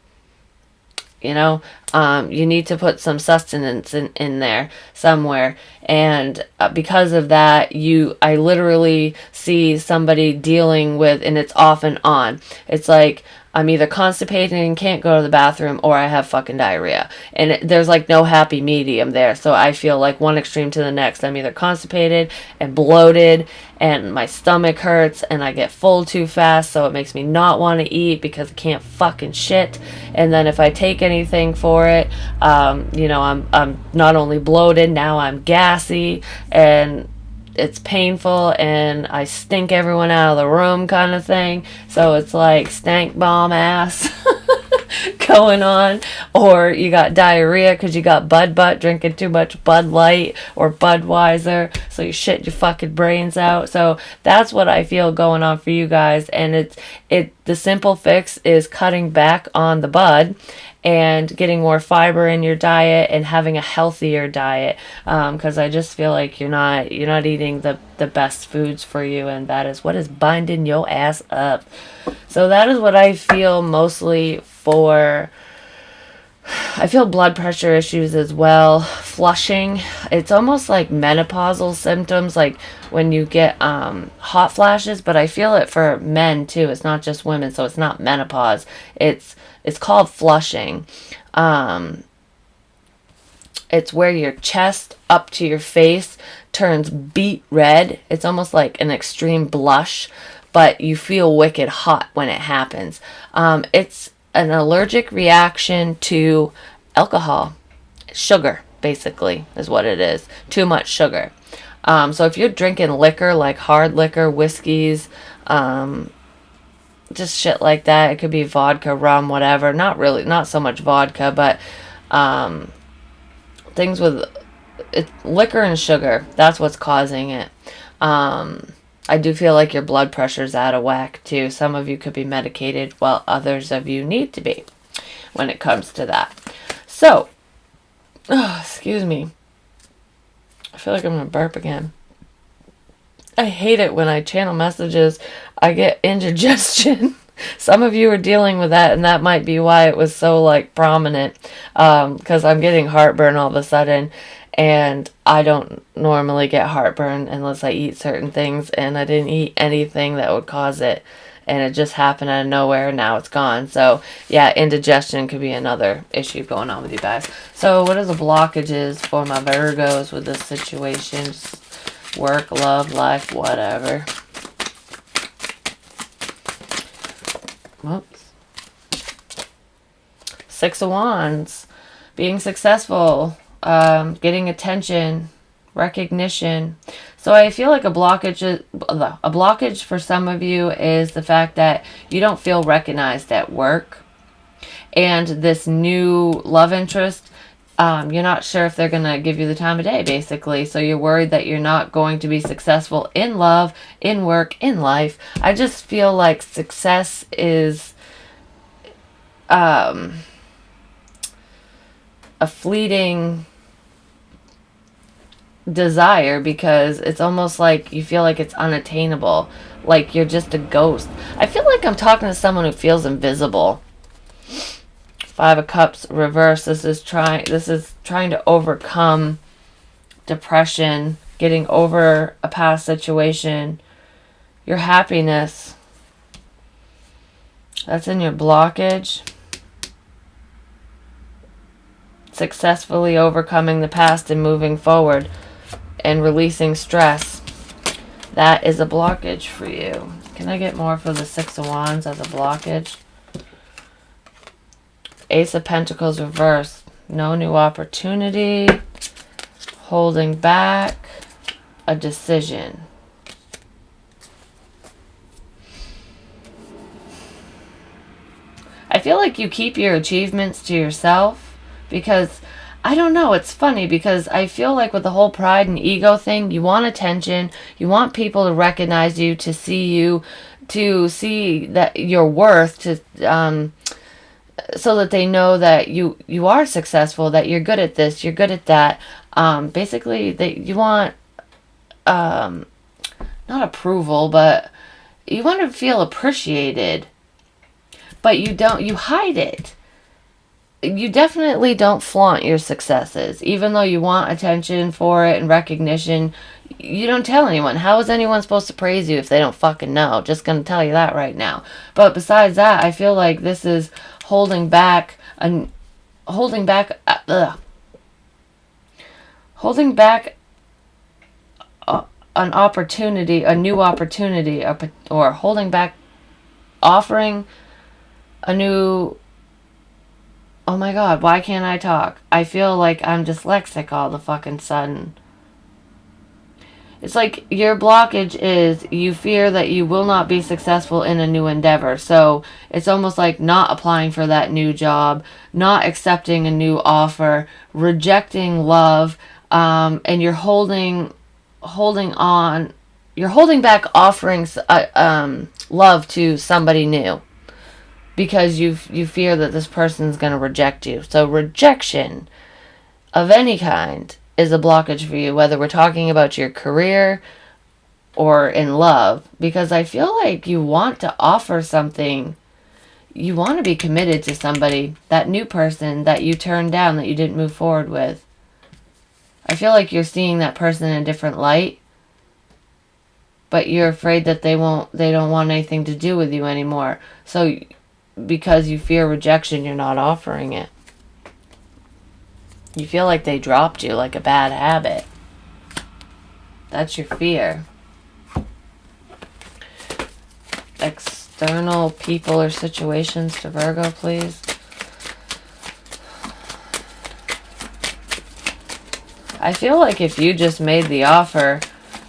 You need to put some sustenance in there somewhere, and because of that, I literally see somebody dealing with, and it's off and on. It's like I'm either constipated and can't go to the bathroom, or I have fucking diarrhea. And there's like no happy medium there. So I feel like one extreme to the next. I'm either constipated and bloated and my stomach hurts and I get full too fast, so it makes me not want to eat because I can't fucking shit. And then if I take anything for it, I'm not only bloated, now I'm gassy, and it's painful, and I stink everyone out of the room kind of thing. So it's like stank bomb ass going on, or you got diarrhea because you got Bud Butt drinking too much Bud Light or Budweiser, so you shit your fucking brains out. So that's what I feel going on for you guys, and the simple fix is cutting back on the Bud and getting more fiber in your diet and having a healthier diet, because I just feel like you're not eating the best foods for you, and that is what is binding your ass up. So that is what I feel mostly for. I feel blood pressure issues as well. Flushing. It's almost like menopausal symptoms, like when you get hot flashes, but I feel it for men too. It's not just women, so it's not menopause. It's called flushing. It's where your chest up to your face turns beet red. It's almost like an extreme blush, but you feel wicked hot when it happens. It's an allergic reaction to alcohol. Sugar, basically, is what it is. Too much sugar. So if you're drinking liquor, like hard liquor, whiskeys, just shit like that, it could be vodka, rum, whatever. Not so much vodka, but things with liquor and sugar. That's what's causing it. I do feel like your blood pressure's out of whack too. Some of you could be medicated while others of you need to be when it comes to that. So, excuse me. I feel like I'm going to burp again. I hate it when I channel messages. I get indigestion. Some of you are dealing with that, and that might be why it was so like prominent, because I'm getting heartburn all of a sudden, and I don't normally get heartburn unless I eat certain things, and I didn't eat anything that would cause it, and it just happened out of nowhere, and now it's gone. So yeah, indigestion could be another issue going on with you guys. So what are the blockages for my Virgos with this situation? Just work, love, life, whatever. Whoops. Six of Wands. Being successful. Getting attention. Recognition. So I feel like a blockage for some of you is the fact that you don't feel recognized at work. And this new love interest, you're not sure if they're going to give you the time of day, basically. So you're worried that you're not going to be successful in love, in work, in life. I just feel like success is a fleeting desire, because it's almost like you feel like it's unattainable. Like you're just a ghost. I feel like I'm talking to someone who feels invisible. Five of Cups reverse. This is trying to overcome depression, getting over a past situation. Your happiness. That's in your blockage. Successfully overcoming the past and moving forward and releasing stress. That is a blockage for you. Can I get more for the Six of Wands as a blockage? Ace of Pentacles reverse. No new opportunity. Holding back. A decision. I feel like you keep your achievements to yourself, because I don't know, it's funny, because I feel like with the whole pride and ego thing, you want attention, you want people to recognize you, to see you, to see that your worth, to so that they know that you are successful, that you're good at this, you're good at that. Basically, that you want not approval, but you want to feel appreciated, but you hide it. You definitely don't flaunt your successes, even though you want attention for it and recognition. You don't tell anyone. How is anyone supposed to praise you if they don't fucking know? Just gonna tell you that right now. But besides that, I feel like this is holding back an opportunity, a new opportunity, or holding back offering a new. Oh my god, why can't I talk? I feel like I'm dyslexic all the fucking sudden. It's like your blockage is you fear that you will not be successful in a new endeavor. So it's almost like not applying for that new job, not accepting a new offer, rejecting love, and you're holding on, you're holding back offering love to somebody new because you fear that this person's going to reject you. So rejection of any kind is a blockage for you, whether we're talking about your career or in love, because I feel like you want to offer something. You want to be committed to somebody, that new person that you turned down, that you didn't move forward with. I feel like you're seeing that person in a different light, but you're afraid that they don't want anything to do with you anymore. So because you fear rejection, you're not offering it. You feel like they dropped you, like a bad habit. That's your fear. External people or situations to Virgo, please. I feel like if you just made the offer,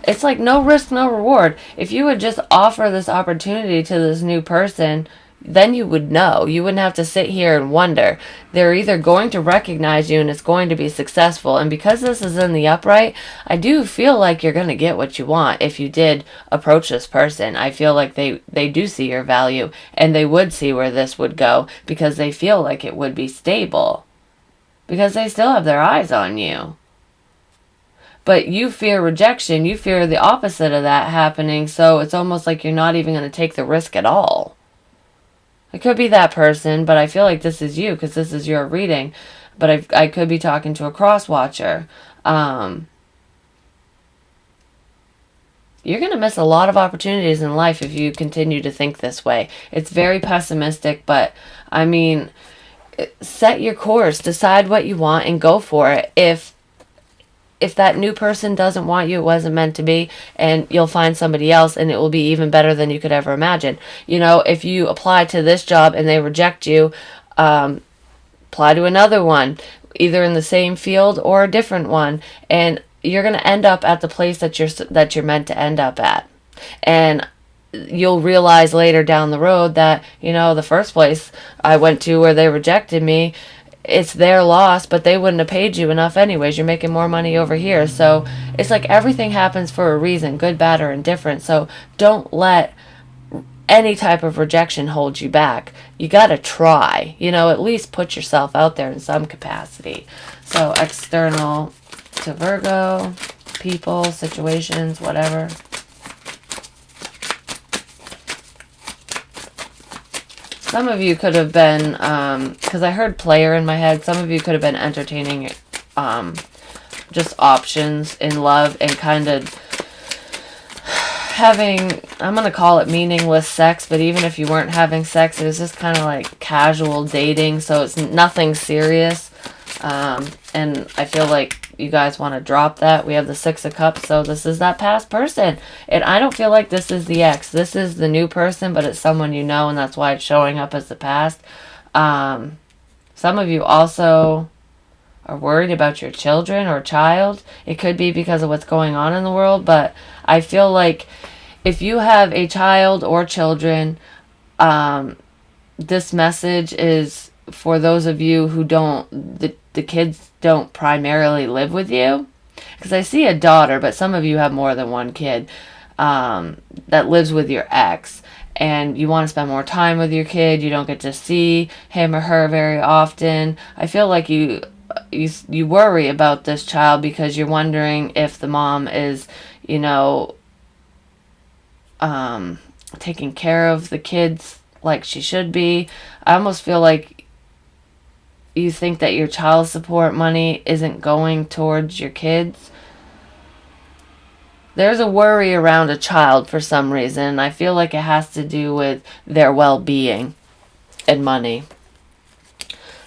it's like no risk, no reward. If you would just offer this opportunity to this new person, then you would know. You wouldn't have to sit here and wonder. They're either going to recognize you and it's going to be successful. And because this is in the upright, I do feel like you're going to get what you want if you did approach this person. I feel like they do see your value and they would see where this would go because they feel like it would be stable. Because they still have their eyes on you. But you fear rejection. You fear the opposite of that happening. So it's almost like you're not even going to take the risk at all. It could be that person, but I feel like this is you because this is your reading. But I could be talking to a cross-watcher. You're going to miss a lot of opportunities in life if you continue to think this way. It's very pessimistic, but I mean, set your course. Decide what you want and go for it. If that new person doesn't want you, it wasn't meant to be, and you'll find somebody else and it will be even better than you could ever imagine. You know, if you apply to this job and they reject you, apply to another one, either in the same field or a different one, and you're going to end up at the place that you're meant to end up at. And you'll realize later down the road that, you know, the first place I went to where they rejected me, it's their loss, but they wouldn't have paid you enough anyways. You're making more money over here. So it's like everything happens for a reason, good, bad, or indifferent. So don't let any type of rejection hold you back. You got to try, you know, at least put yourself out there in some capacity. So external to Virgo, people, situations, whatever. Some of you could have been, because I heard player in my head, some of you could have been entertaining just options in love and kind of having, I'm going to call it meaningless sex, but even if you weren't having sex, it was just kind of like casual dating, so it's nothing serious. And I feel like you guys want to drop that. We have the Six of Cups, so this is that past person. And I don't feel like this is the ex. This is the new person, but it's someone you know, and that's why it's showing up as the past. Some of you also are worried about your children or child. It could be because of what's going on in the world, but I feel like if you have a child or children, this message is for those of you who the kids don't primarily live with you. Because I see a daughter, but some of you have more than one kid that lives with your ex. And you want to spend more time with your kid. You don't get to see him or her very often. I feel like you worry about this child because you're wondering if the mom is, you know, taking care of the kids like she should be. I almost feel like you think that your child support money isn't going towards your kids. There's a worry around a child for some reason. I feel like it has to do with their well-being and money.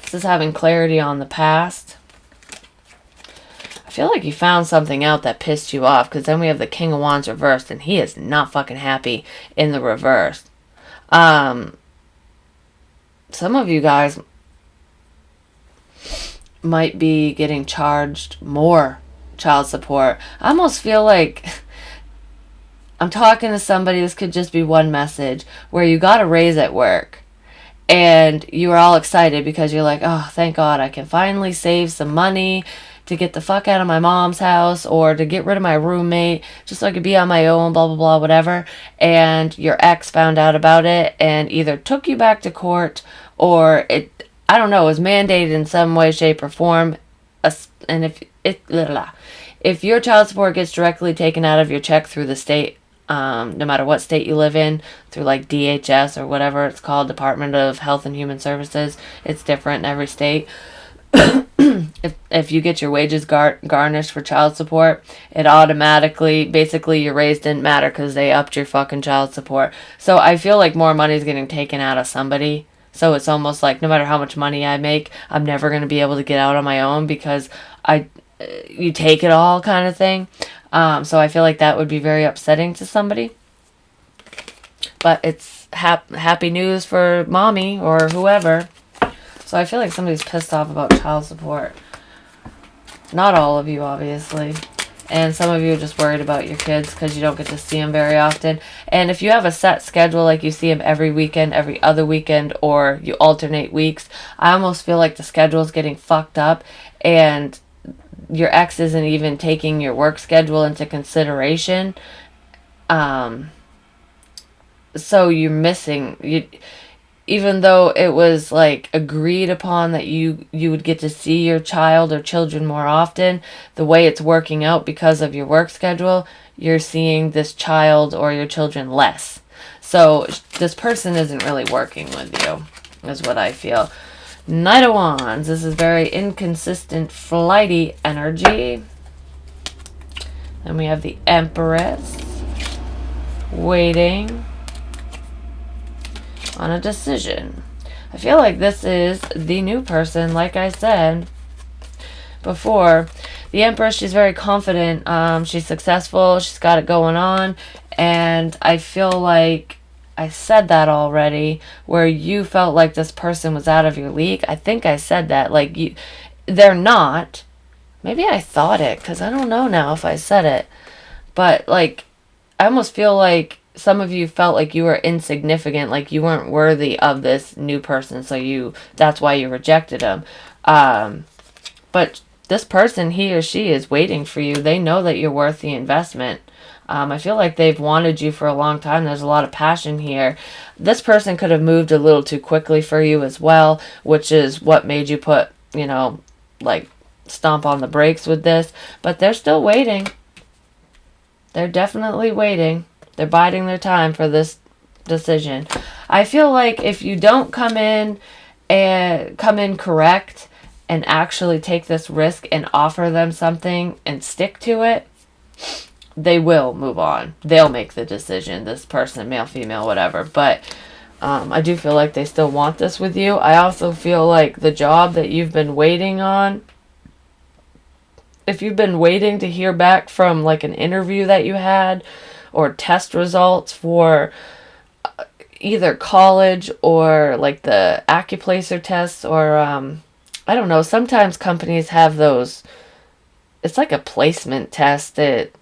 This is having clarity on the past. I feel like you found something out that pissed you off, because then we have the King of Wands reversed, and he is not fucking happy in the reverse. Some of you guys might be getting charged more child support. I almost feel like I'm talking to somebody, this could just be one message, where you got a raise at work and you were all excited because you're like, oh, thank God, I can finally save some money to get the fuck out of my mom's house or to get rid of my roommate just so I could be on my own, blah, blah, blah, whatever. And your ex found out about it and either took you back to court or it, I don't know, was mandated in some way, shape, or form. And if your child support gets directly taken out of your check through the state, no matter what state you live in, through like DHS or whatever it's called, Department of Health and Human Services, it's different in every state. If you get your wages garnished for child support, it automatically, basically your raise didn't matter because they upped your fucking child support. So I feel like more money is getting taken out of somebody. So it's almost like no matter how much money I make, I'm never going to be able to get out on my own because you take it all kind of thing. So I feel like that would be very upsetting to somebody. But it's happy news for mommy or whoever. So I feel like somebody's pissed off about child support. Not all of you, obviously. And some of you are just worried about your kids because you don't get to see them very often. And if you have a set schedule, like you see them every weekend, every other weekend, or you alternate weeks, I almost feel like the schedule's getting fucked up and your ex isn't even taking your work schedule into consideration. So you're missing... Even though it was like agreed upon that you would get to see your child or children more often, the way it's working out because of your work schedule, you're seeing this child or your children less. So this person isn't really working with you, is what I feel. Knight of Wands. This is very inconsistent, flighty energy. Then we have the Empress. Waiting on a decision. I feel like this is the new person, like I said before. The Empress, she's very confident. She's successful. She's got it going on. And I feel like I said that already, where you felt like this person was out of your league. I think I said that. Like, they're not. Maybe I thought it, because I don't know now if I said it. But, like, I almost feel like some of you felt like you were insignificant, like you weren't worthy of this new person, so that's why you rejected him. But this person, he or she, is waiting for you. They know that you're worth the investment. I feel like they've wanted you for a long time. There's a lot of passion here. This person could have moved a little too quickly for you as well, which is what made you put, like, stomp on the brakes with this. But they're still waiting. They're definitely waiting. They're biding their time for this decision. I feel like if you don't come in correct and actually take this risk and offer them something and stick to it, they will move on. They'll make the decision, this person, male, female, whatever. But I do feel like they still want this with you. I also feel like the job that you've been waiting on, if you've been waiting to hear back from like an interview that you had, or test results for either college or like the acuplacer tests, or I don't know, sometimes companies have those, it's like a placement test. It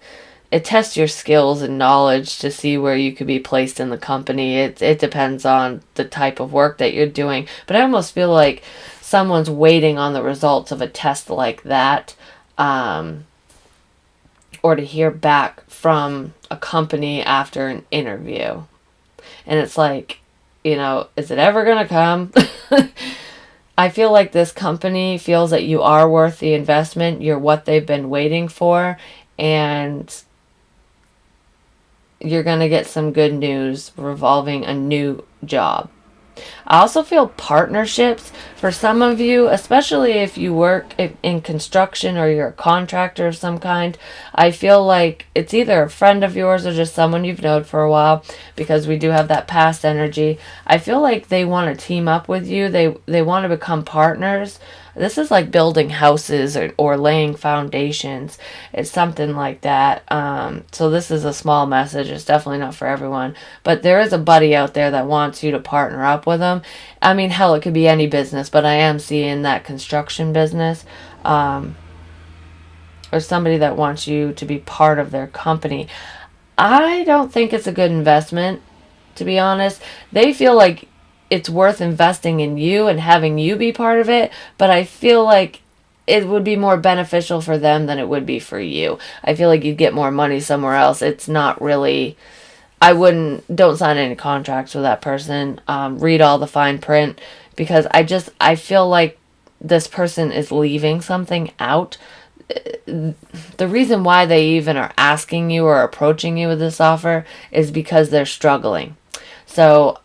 tests your skills and knowledge to see where you could be placed in the company. It depends on the type of work that you're doing, but I almost feel like someone's waiting on the results of a test like that, or to hear back from a company after an interview. And it's like, is it ever going to come? I feel like this company feels that you are worth the investment. You're what they've been waiting for. And you're going to get some good news revolving a new job. I also feel partnerships for some of you, especially if you work in construction or you're a contractor of some kind. I feel like it's either a friend of yours or just someone you've known for a while, because we do have that past energy. I feel like they want to team up with you. They want to become partners. This is like building houses or laying foundations. It's something like that. So this is a small message. It's definitely not for everyone. But there is a buddy out there that wants you to partner up with them. I mean, hell, it could be any business, but I am seeing that construction business. Or somebody that wants you to be part of their company. I don't think it's a good investment, to be honest. They feel like it's worth investing in you and having you be part of it, but I feel like it would be more beneficial for them than it would be for you. I feel like you'd get more money somewhere else. It's not really. Don't sign any contracts with that person. Read all the fine print, because I feel like this person is leaving something out. The reason why they even are asking you or approaching you with this offer is because they're struggling. So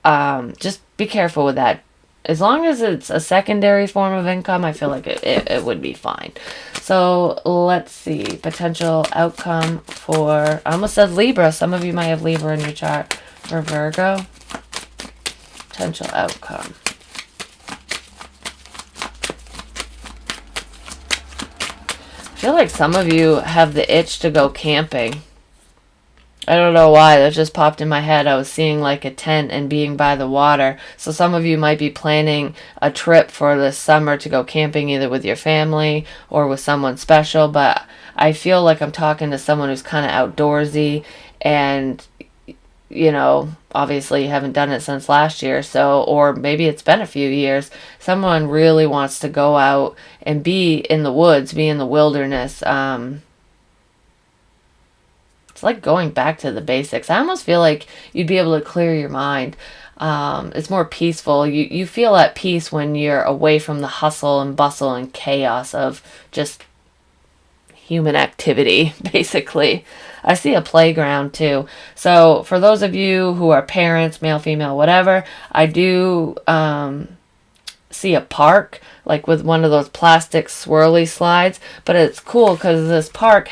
just be careful with that. As long as it's a secondary form of income, I feel like it would be fine. So let's see. Potential outcome for, I almost said Libra. Some of you might have Libra in your chart. For Virgo. Potential outcome. I feel like some of you have the itch to go camping. I don't know why, that just popped in my head. I was seeing like a tent and being by the water. So some of you might be planning a trip for this summer to go camping, either with your family or with someone special. But I feel like I'm talking to someone who's kind of outdoorsy, and obviously you haven't done it since last year, or maybe it's been a few years. Someone really wants to go out and be in the woods, be in the wilderness. It's like going back to the basics. I almost feel like you'd be able to clear your mind. It's more peaceful. You feel at peace when you're away from the hustle and bustle and chaos of just human activity, basically. I see a playground too. So for those of you who are parents, male, female, whatever, I do see a park, like with one of those plastic swirly slides. But it's cool because this park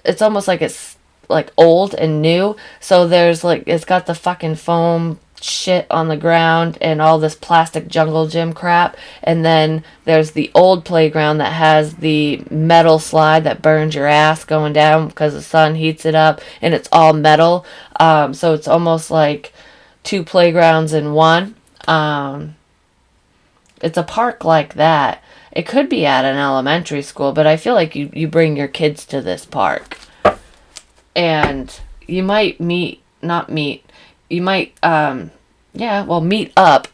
it's almost like it's like old and new. So there's like, it's got the fucking foam shit on the ground and all this plastic jungle gym crap. And then there's the old playground that has the metal slide that burns your ass going down because the sun heats it up, and it's all metal. So it's almost like two playgrounds in one. It's a park like that. It could be at an elementary school, but I feel like you bring your kids to this park. And you might meet up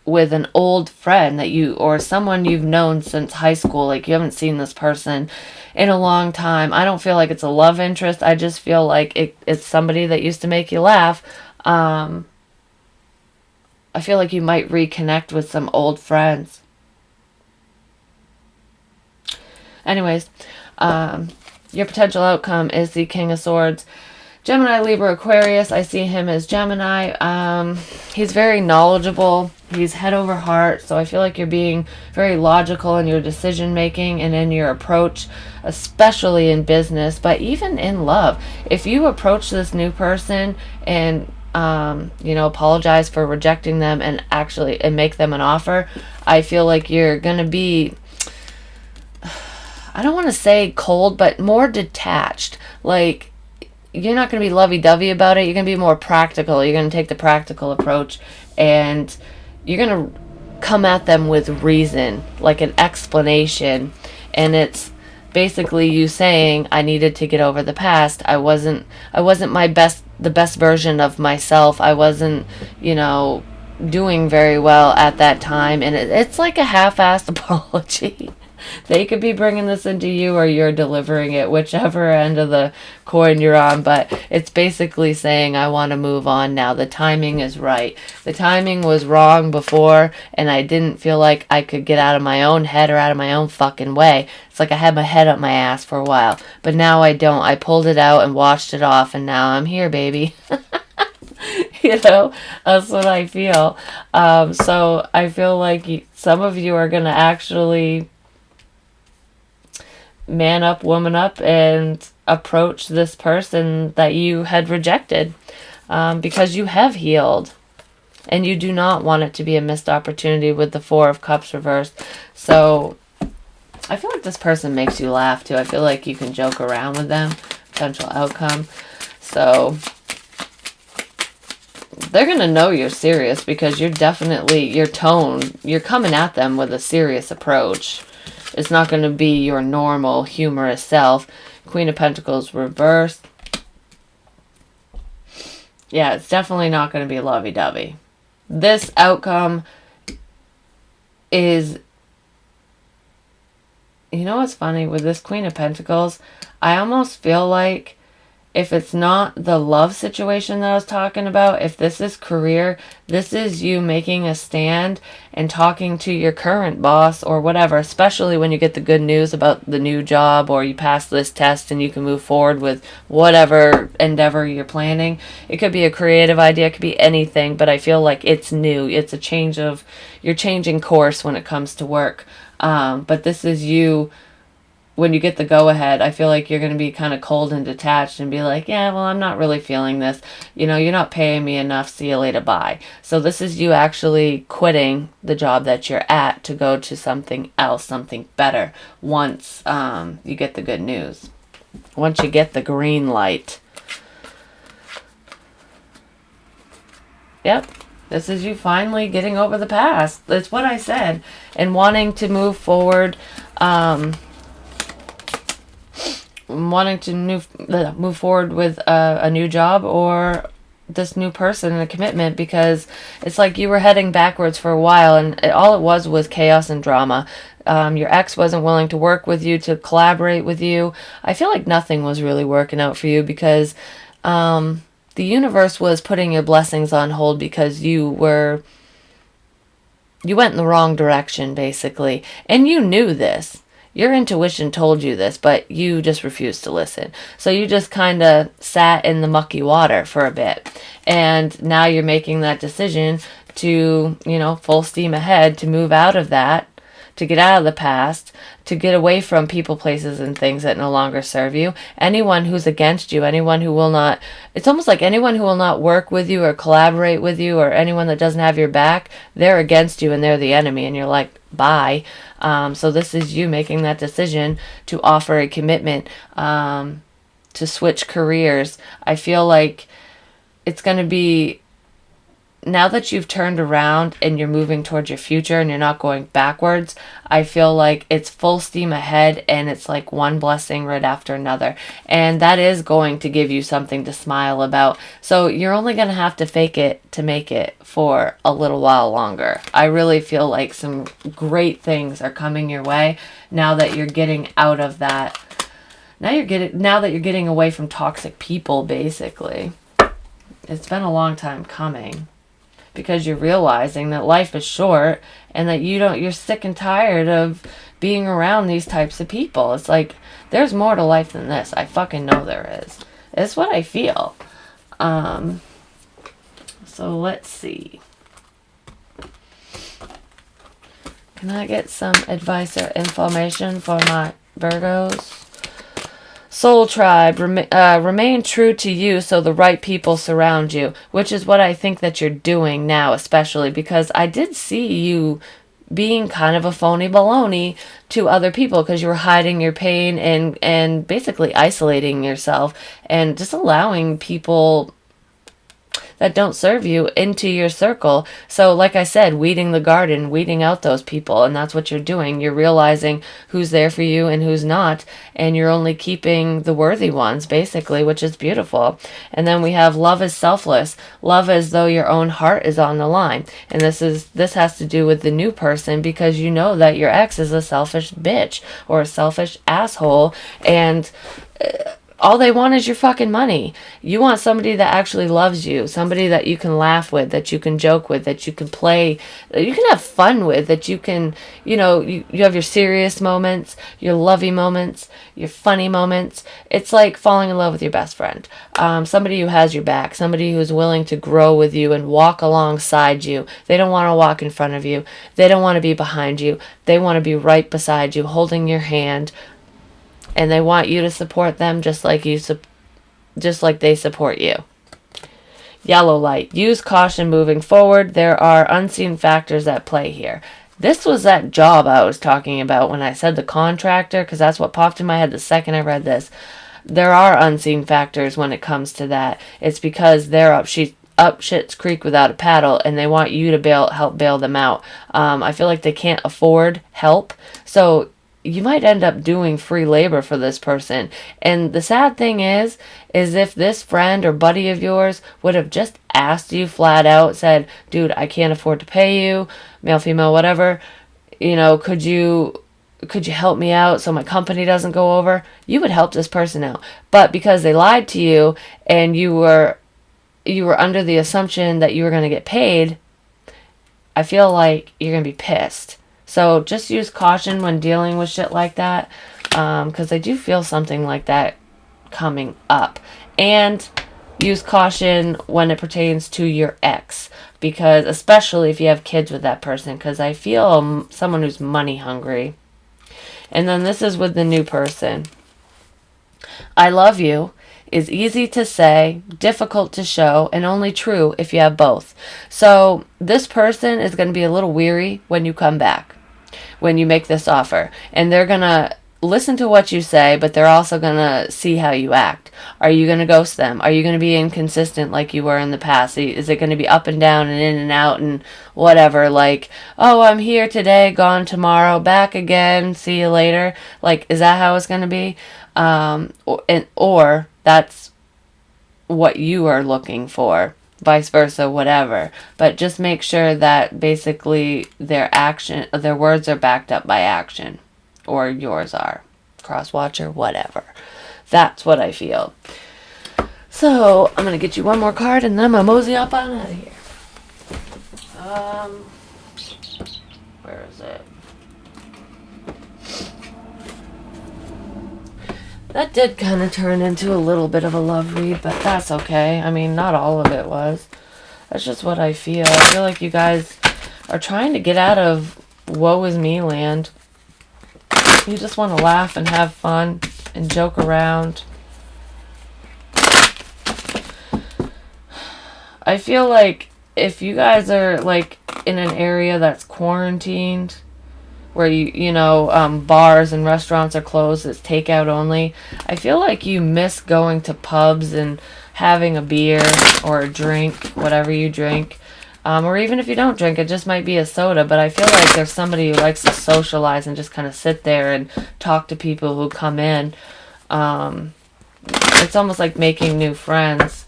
with an old friend or someone you've known since high school. Like, you haven't seen this person in a long time. I don't feel like it's a love interest. I just feel like it's somebody that used to make you laugh. I feel like you might reconnect with some old friends. Anyways, your potential outcome is the King of Swords. Gemini, Libra, Aquarius. I see him as Gemini. He's very knowledgeable. He's head over heart. So I feel like you're being very logical in your decision making and in your approach, especially in business, but even in love. If you approach this new person and apologize for rejecting them and make them an offer, I feel like you're gonna be, I don't want to say cold, but more detached. Like, you're not going to be lovey-dovey about it. You're going to be more practical. You're going to take the practical approach, and you're going to come at them with reason, like an explanation. And it's basically you saying, I needed to get over the past. I wasn't the best version of myself. I wasn't, doing very well at that time. And it's like a half-assed apology. They could be bringing this into you, or you're delivering it, whichever end of the coin you're on. But it's basically saying, I want to move on now. The timing is right. The timing was wrong before, and I didn't feel like I could get out of my own head or out of my own fucking way. It's like I had my head up my ass for a while. But now I don't. I pulled it out and washed it off, and now I'm here, baby. That's what I feel. So I feel like some of you are going to actually man up, woman up, and approach this person that you had rejected, because you have healed and you do not want it to be a missed opportunity with the Four of Cups reversed. So I feel like this person makes you laugh too. I feel like you can joke around with them. Potential outcome. So they're going to know you're serious, because you're definitely, your tone, you're coming at them with a serious approach. It's not going to be your normal humorous self. Queen of Pentacles reversed. Yeah, it's definitely not going to be lovey-dovey. This outcome is, you know what's funny with this Queen of Pentacles? I almost feel like if it's not the love situation that I was talking about, if this is career, this is you making a stand and talking to your current boss or whatever, especially when you get the good news about the new job or you pass this test and you can move forward with whatever endeavor you're planning. It could be a creative idea, it could be anything, but I feel like it's new. It's a change of, you're changing course when it comes to work. But this is you. When you get the go-ahead, I feel like you're going to be kind of cold and detached and be like, yeah, well, I'm not really feeling this. You know, you're not paying me enough. See you later, bye. So this is you actually quitting the job that you're at to go to something else, something better, once you get the good news. Once you get the green light. Yep. This is you finally getting over the past. That's what I said. And wanting to move forward, wanting to move forward with a new job or this new person and a commitment, because it's like you were heading backwards for a while and all it was chaos and drama. Your ex wasn't willing to work with you, to collaborate with you. I feel like nothing was really working out for you because the universe was putting your blessings on hold because you went in the wrong direction, basically. And you knew this. Your intuition told you this, but you just refused to listen. So you just kind of sat in the mucky water for a bit. And now you're making that decision to, full steam ahead, to move out of that, to get out of the past, to get away from people, places, and things that no longer serve you. Anyone who's against you, anyone who will not, it's almost like anyone who will not work with you or collaborate with you, or anyone that doesn't have your back, they're against you and they're the enemy. And you're like, bye. So this is you making that decision to offer a commitment, to switch careers. I feel like it's going to be, now that you've turned around and you're moving towards your future and you're not going backwards, I feel like it's full steam ahead and it's like one blessing right after another. And that is going to give you something to smile about. So you're only going to have to fake it to make it for a little while longer. I really feel like some great things are coming your way now that you're getting out of that. Now that you're getting away from toxic people, basically. It's been a long time coming. Because you're realizing that life is short and that you're sick and tired of being around these types of people. It's like, there's more to life than this. I fucking know there is. It's what I feel. So let's see. Can I get some advice or information for my Virgos? Soul tribe, remain true to you so the right people surround you, which is what I think that you're doing now, especially because I did see you being kind of a phony baloney to other people because you were hiding your pain and basically isolating yourself and just allowing people that don't serve you into your circle. So like I said, weeding the garden, weeding out those people, and that's what you're doing. You're realizing who's there for you and who's not, and you're only keeping the worthy ones, basically, which is beautiful. And then we have love is selfless, love as though your own heart is on the line. And this has to do with the new person, because you know that your ex is a selfish bitch or a selfish asshole, and all they want is your fucking money. You want somebody that actually loves you, somebody that you can laugh with, that you can joke with, that you can play, that you can have fun with, that you can, you have your serious moments, your lovey moments, your funny moments. It's like falling in love with your best friend. Somebody who has your back, somebody who's willing to grow with you and walk alongside you. They don't want to walk in front of you. They don't want to be behind you. They want to be right beside you, holding your hand. And they want you to support them just like they support you. Yellow light. Use caution moving forward. There are unseen factors at play here. This was that job I was talking about when I said the contractor, because that's what popped in my head the second I read this. There are unseen factors when it comes to that. It's because they're up shit's creek without a paddle, and they want you to help bail them out. I feel like they can't afford help. So you might end up doing free labor for this person. And the sad thing is if this friend or buddy of yours would have just asked you flat out, said, dude, I can't afford to pay you, male, female, whatever, you know, could you help me out so my company doesn't go over? You would help this person out. But because they lied to you and you were under the assumption that you were going to get paid, I feel like you're going to be pissed. So just use caution when dealing with shit like that, because I do feel something like that coming up. And use caution when it pertains to your ex, because especially if you have kids with that person, because I feel someone who's money hungry. And then this is with the new person. I love you is easy to say, difficult to show, and only true if you have both. So this person is going to be a little weary when you come back, when you make this offer. And they're going to listen to what you say, but they're also going to see how you act. Are you going to ghost them? Are you going to be inconsistent like you were in the past? Is it going to be up and down and in and out and whatever? Like, oh, I'm here today, gone tomorrow, back again, see you later. Like, is that how it's going to be? Or that's what you are looking for, vice versa, whatever. But just make sure that basically their words are backed up by action, or yours are. Cross-watcher, whatever. That's what I feel. So I'm gonna get you one more card, and then I'm gonna mosey up on out of here. Where is it? That did kind of turn into a little bit of a love read, but that's okay. I mean, not all of it was. That's just what I feel. I feel like you guys are trying to get out of woe is me land. You just want to laugh and have fun and joke around. I feel like if you guys are like in an area that's quarantined, where you know, bars and restaurants are closed, it's takeout only, I feel like you miss going to pubs and having a beer or a drink, whatever you drink. Or even if you don't drink, it just might be a soda. But I feel like there's somebody who likes to socialize and just kind of sit there and talk to people who come in. It's almost like making new friends.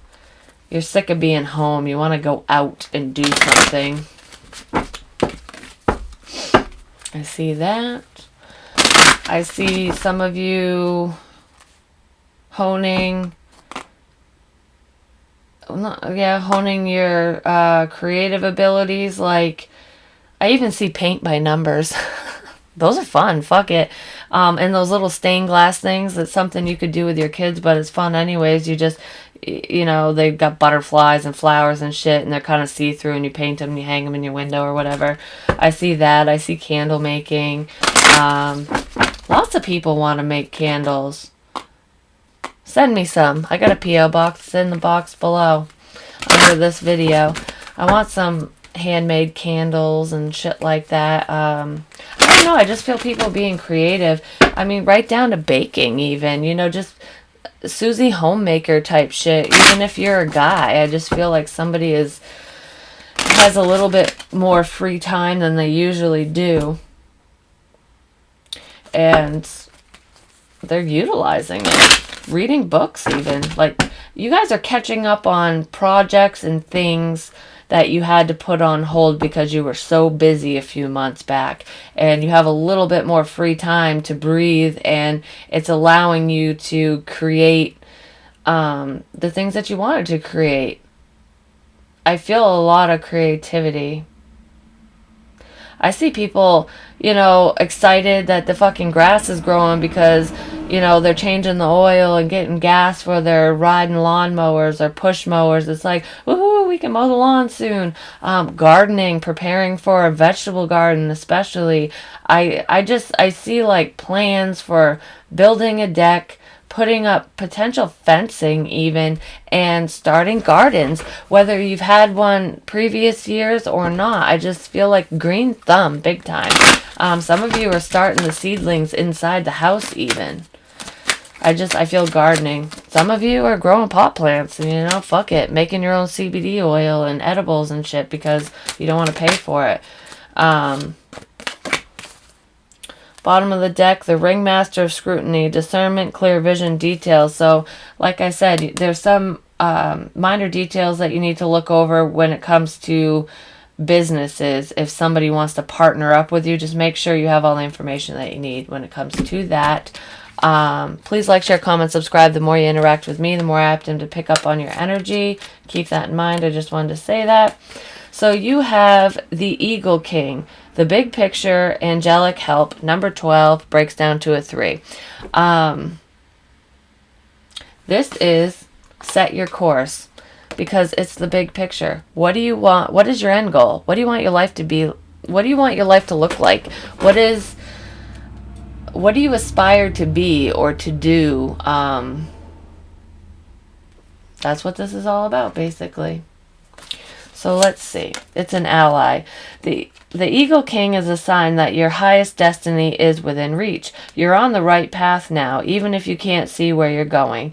You're sick of being home. You want to go out and do something. I see that. I see some of you honing your creative abilities. Like, I even see paint by numbers. Those are fun. Fuck it. And those little stained glass things, that's something you could do with your kids, but it's fun anyways. You just, you know, they've got butterflies and flowers and shit, and they're kind of see-through, and you paint them and you hang them in your window or whatever. I see that. I see candle making. Lots of people want to make candles. Send me some. I got a P.O. box. It's in the box below under this video. I want some handmade candles and shit like that. I don't know. I just feel people being creative. I mean, right down to baking even. You know, just Susie Homemaker type shit. Even if you're a guy, I just feel like somebody has a little bit more free time than they usually do. And they're utilizing it. Reading books even. Like, you guys are catching up on projects and things that you had to put on hold because you were so busy a few months back, and you have a little bit more free time to breathe, and it's allowing you to create the things that you wanted to create. I feel a lot of creativity. I see people, you know, excited that the fucking grass is growing because, you know, they're changing the oil and getting gas for their riding lawnmowers or push mowers. It's like, woohoo, we can mow the lawn soon. Gardening, preparing for a vegetable garden especially. I see like plans for building a deck, putting up potential fencing even, and starting gardens, whether you've had one previous years or not. I just feel like green thumb big time. Some of you are starting the seedlings inside the house even. I feel gardening. Some of you are growing pot plants and, you know, fuck it, making your own CBD oil and edibles and shit because you don't want to pay for it. Bottom of the deck, the ringmaster of scrutiny, discernment, clear vision, details. So, like I said, there's some minor details that you need to look over when it comes to businesses. If somebody wants to partner up with you, just make sure you have all the information that you need when it comes to that. Please like, share, comment, subscribe. The more you interact with me, the more apt I am to pick up on your energy. Keep that in mind. I just wanted to say that. So you have the Eagle King, the big picture, angelic help, number 12, breaks down to a 3. This is set your course, because it's the big picture. What do you want? What is your end goal? What do you want your life to be? What do you want your life to look like? What do you aspire to be or to do? That's what this is all about, basically. So let's see. It's an ally. The Eagle King is a sign that your highest destiny is within reach. You're on the right path now, even if you can't see where you're going.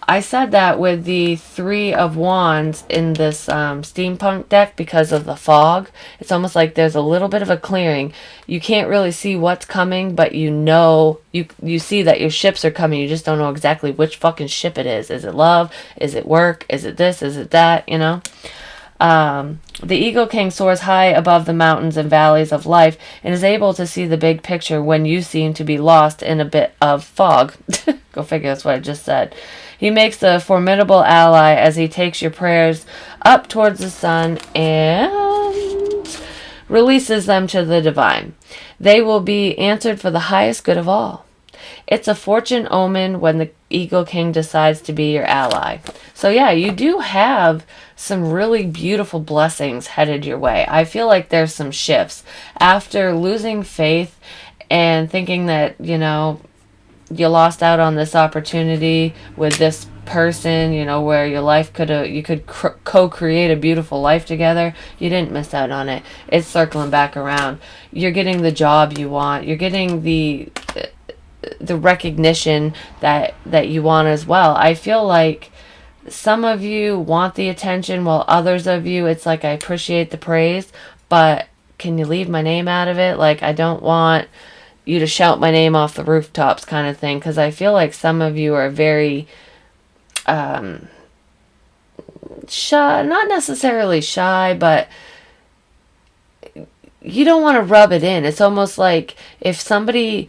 I said that with the 3 of Wands in this steampunk deck because of the fog. It's almost like there's a little bit of a clearing. You can't really see what's coming, but you know, you see that your ships are coming. You just don't know exactly which fucking ship it is. Is it love? Is it work? Is it this? Is it that? You know? The Eagle King soars high above the mountains and valleys of life and is able to see the big picture when you seem to be lost in a bit of fog. Go figure, that's what I just said. He makes a formidable ally as he takes your prayers up towards the sun and releases them to the divine. They will be answered for the highest good of all. It's a fortune omen when the Eagle King decides to be your ally. So yeah, you do have some really beautiful blessings headed your way. I feel like there's some shifts. After losing faith and thinking that, you know, you lost out on this opportunity with this person, you know, where your life you could co-create a beautiful life together. You didn't miss out on it. It's circling back around. You're getting the job you want. You're getting the recognition that you want as well. I feel like some of you want the attention, while others of you, it's like, I appreciate the praise, but can you leave my name out of it? Like, I don't want you to shout my name off the rooftops kind of thing, because I feel like some of you are very shy, not necessarily shy, but you don't want to rub it in. It's almost like if somebody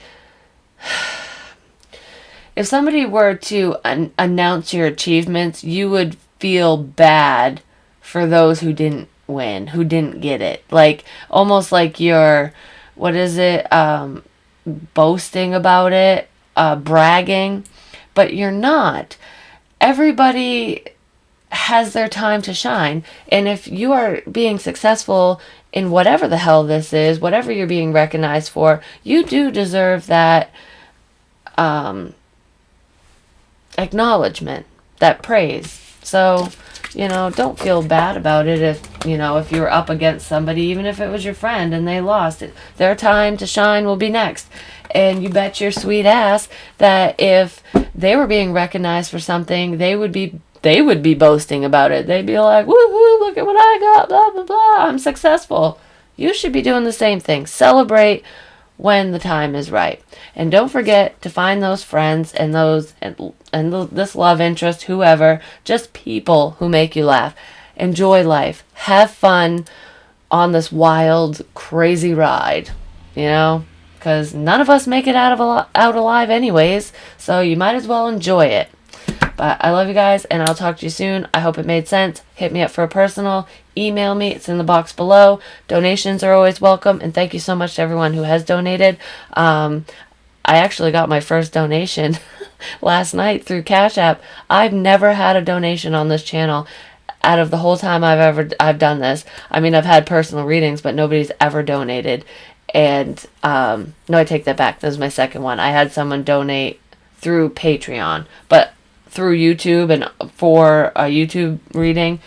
were to announce your achievements, you would feel bad for those who didn't win, who didn't get it. Like, almost like you're, what is it, boasting about it, bragging, but you're not. Everybody has their time to shine, and if you are being successful in whatever the hell this is, whatever you're being recognized for, you do deserve that acknowledgement, that praise. So, you know, don't feel bad about it if you were up against somebody, even if it was your friend and they lost it. Their time to shine will be next. And you bet your sweet ass that if they were being recognized for something, they would be boasting about it. They'd be like, woohoo, look at what I got, blah, blah, blah, I'm successful. You should be doing the same thing. Celebrate when the time is right. And don't forget to find those friends and this love interest, whoever, just people who make you laugh. Enjoy life. Have fun on this wild, crazy ride, you know, because none of us make it out alive anyways, so you might as well enjoy it. But I love you guys, and I'll talk to you soon. I hope it made sense. Hit me up for a personal. Email me. It's in the box below. Donations are always welcome, and thank you so much to everyone who has donated. I actually got my first donation last night through Cash App. I've never had a donation on this channel out of the whole time I've done this. I mean, I've had personal readings, but nobody's ever donated. And no, I take that back. This is my second one. I had someone donate through Patreon, but through YouTube and for a YouTube reading.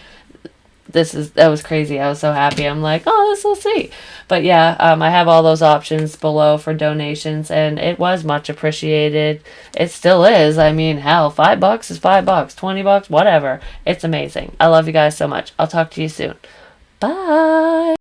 That was crazy. I was so happy. I'm like, oh, that's so sweet. But yeah, I have all those options below for donations, and it was much appreciated. It still is. I mean, hell, $5 is $5, $20, whatever. It's amazing. I love you guys so much. I'll talk to you soon. Bye.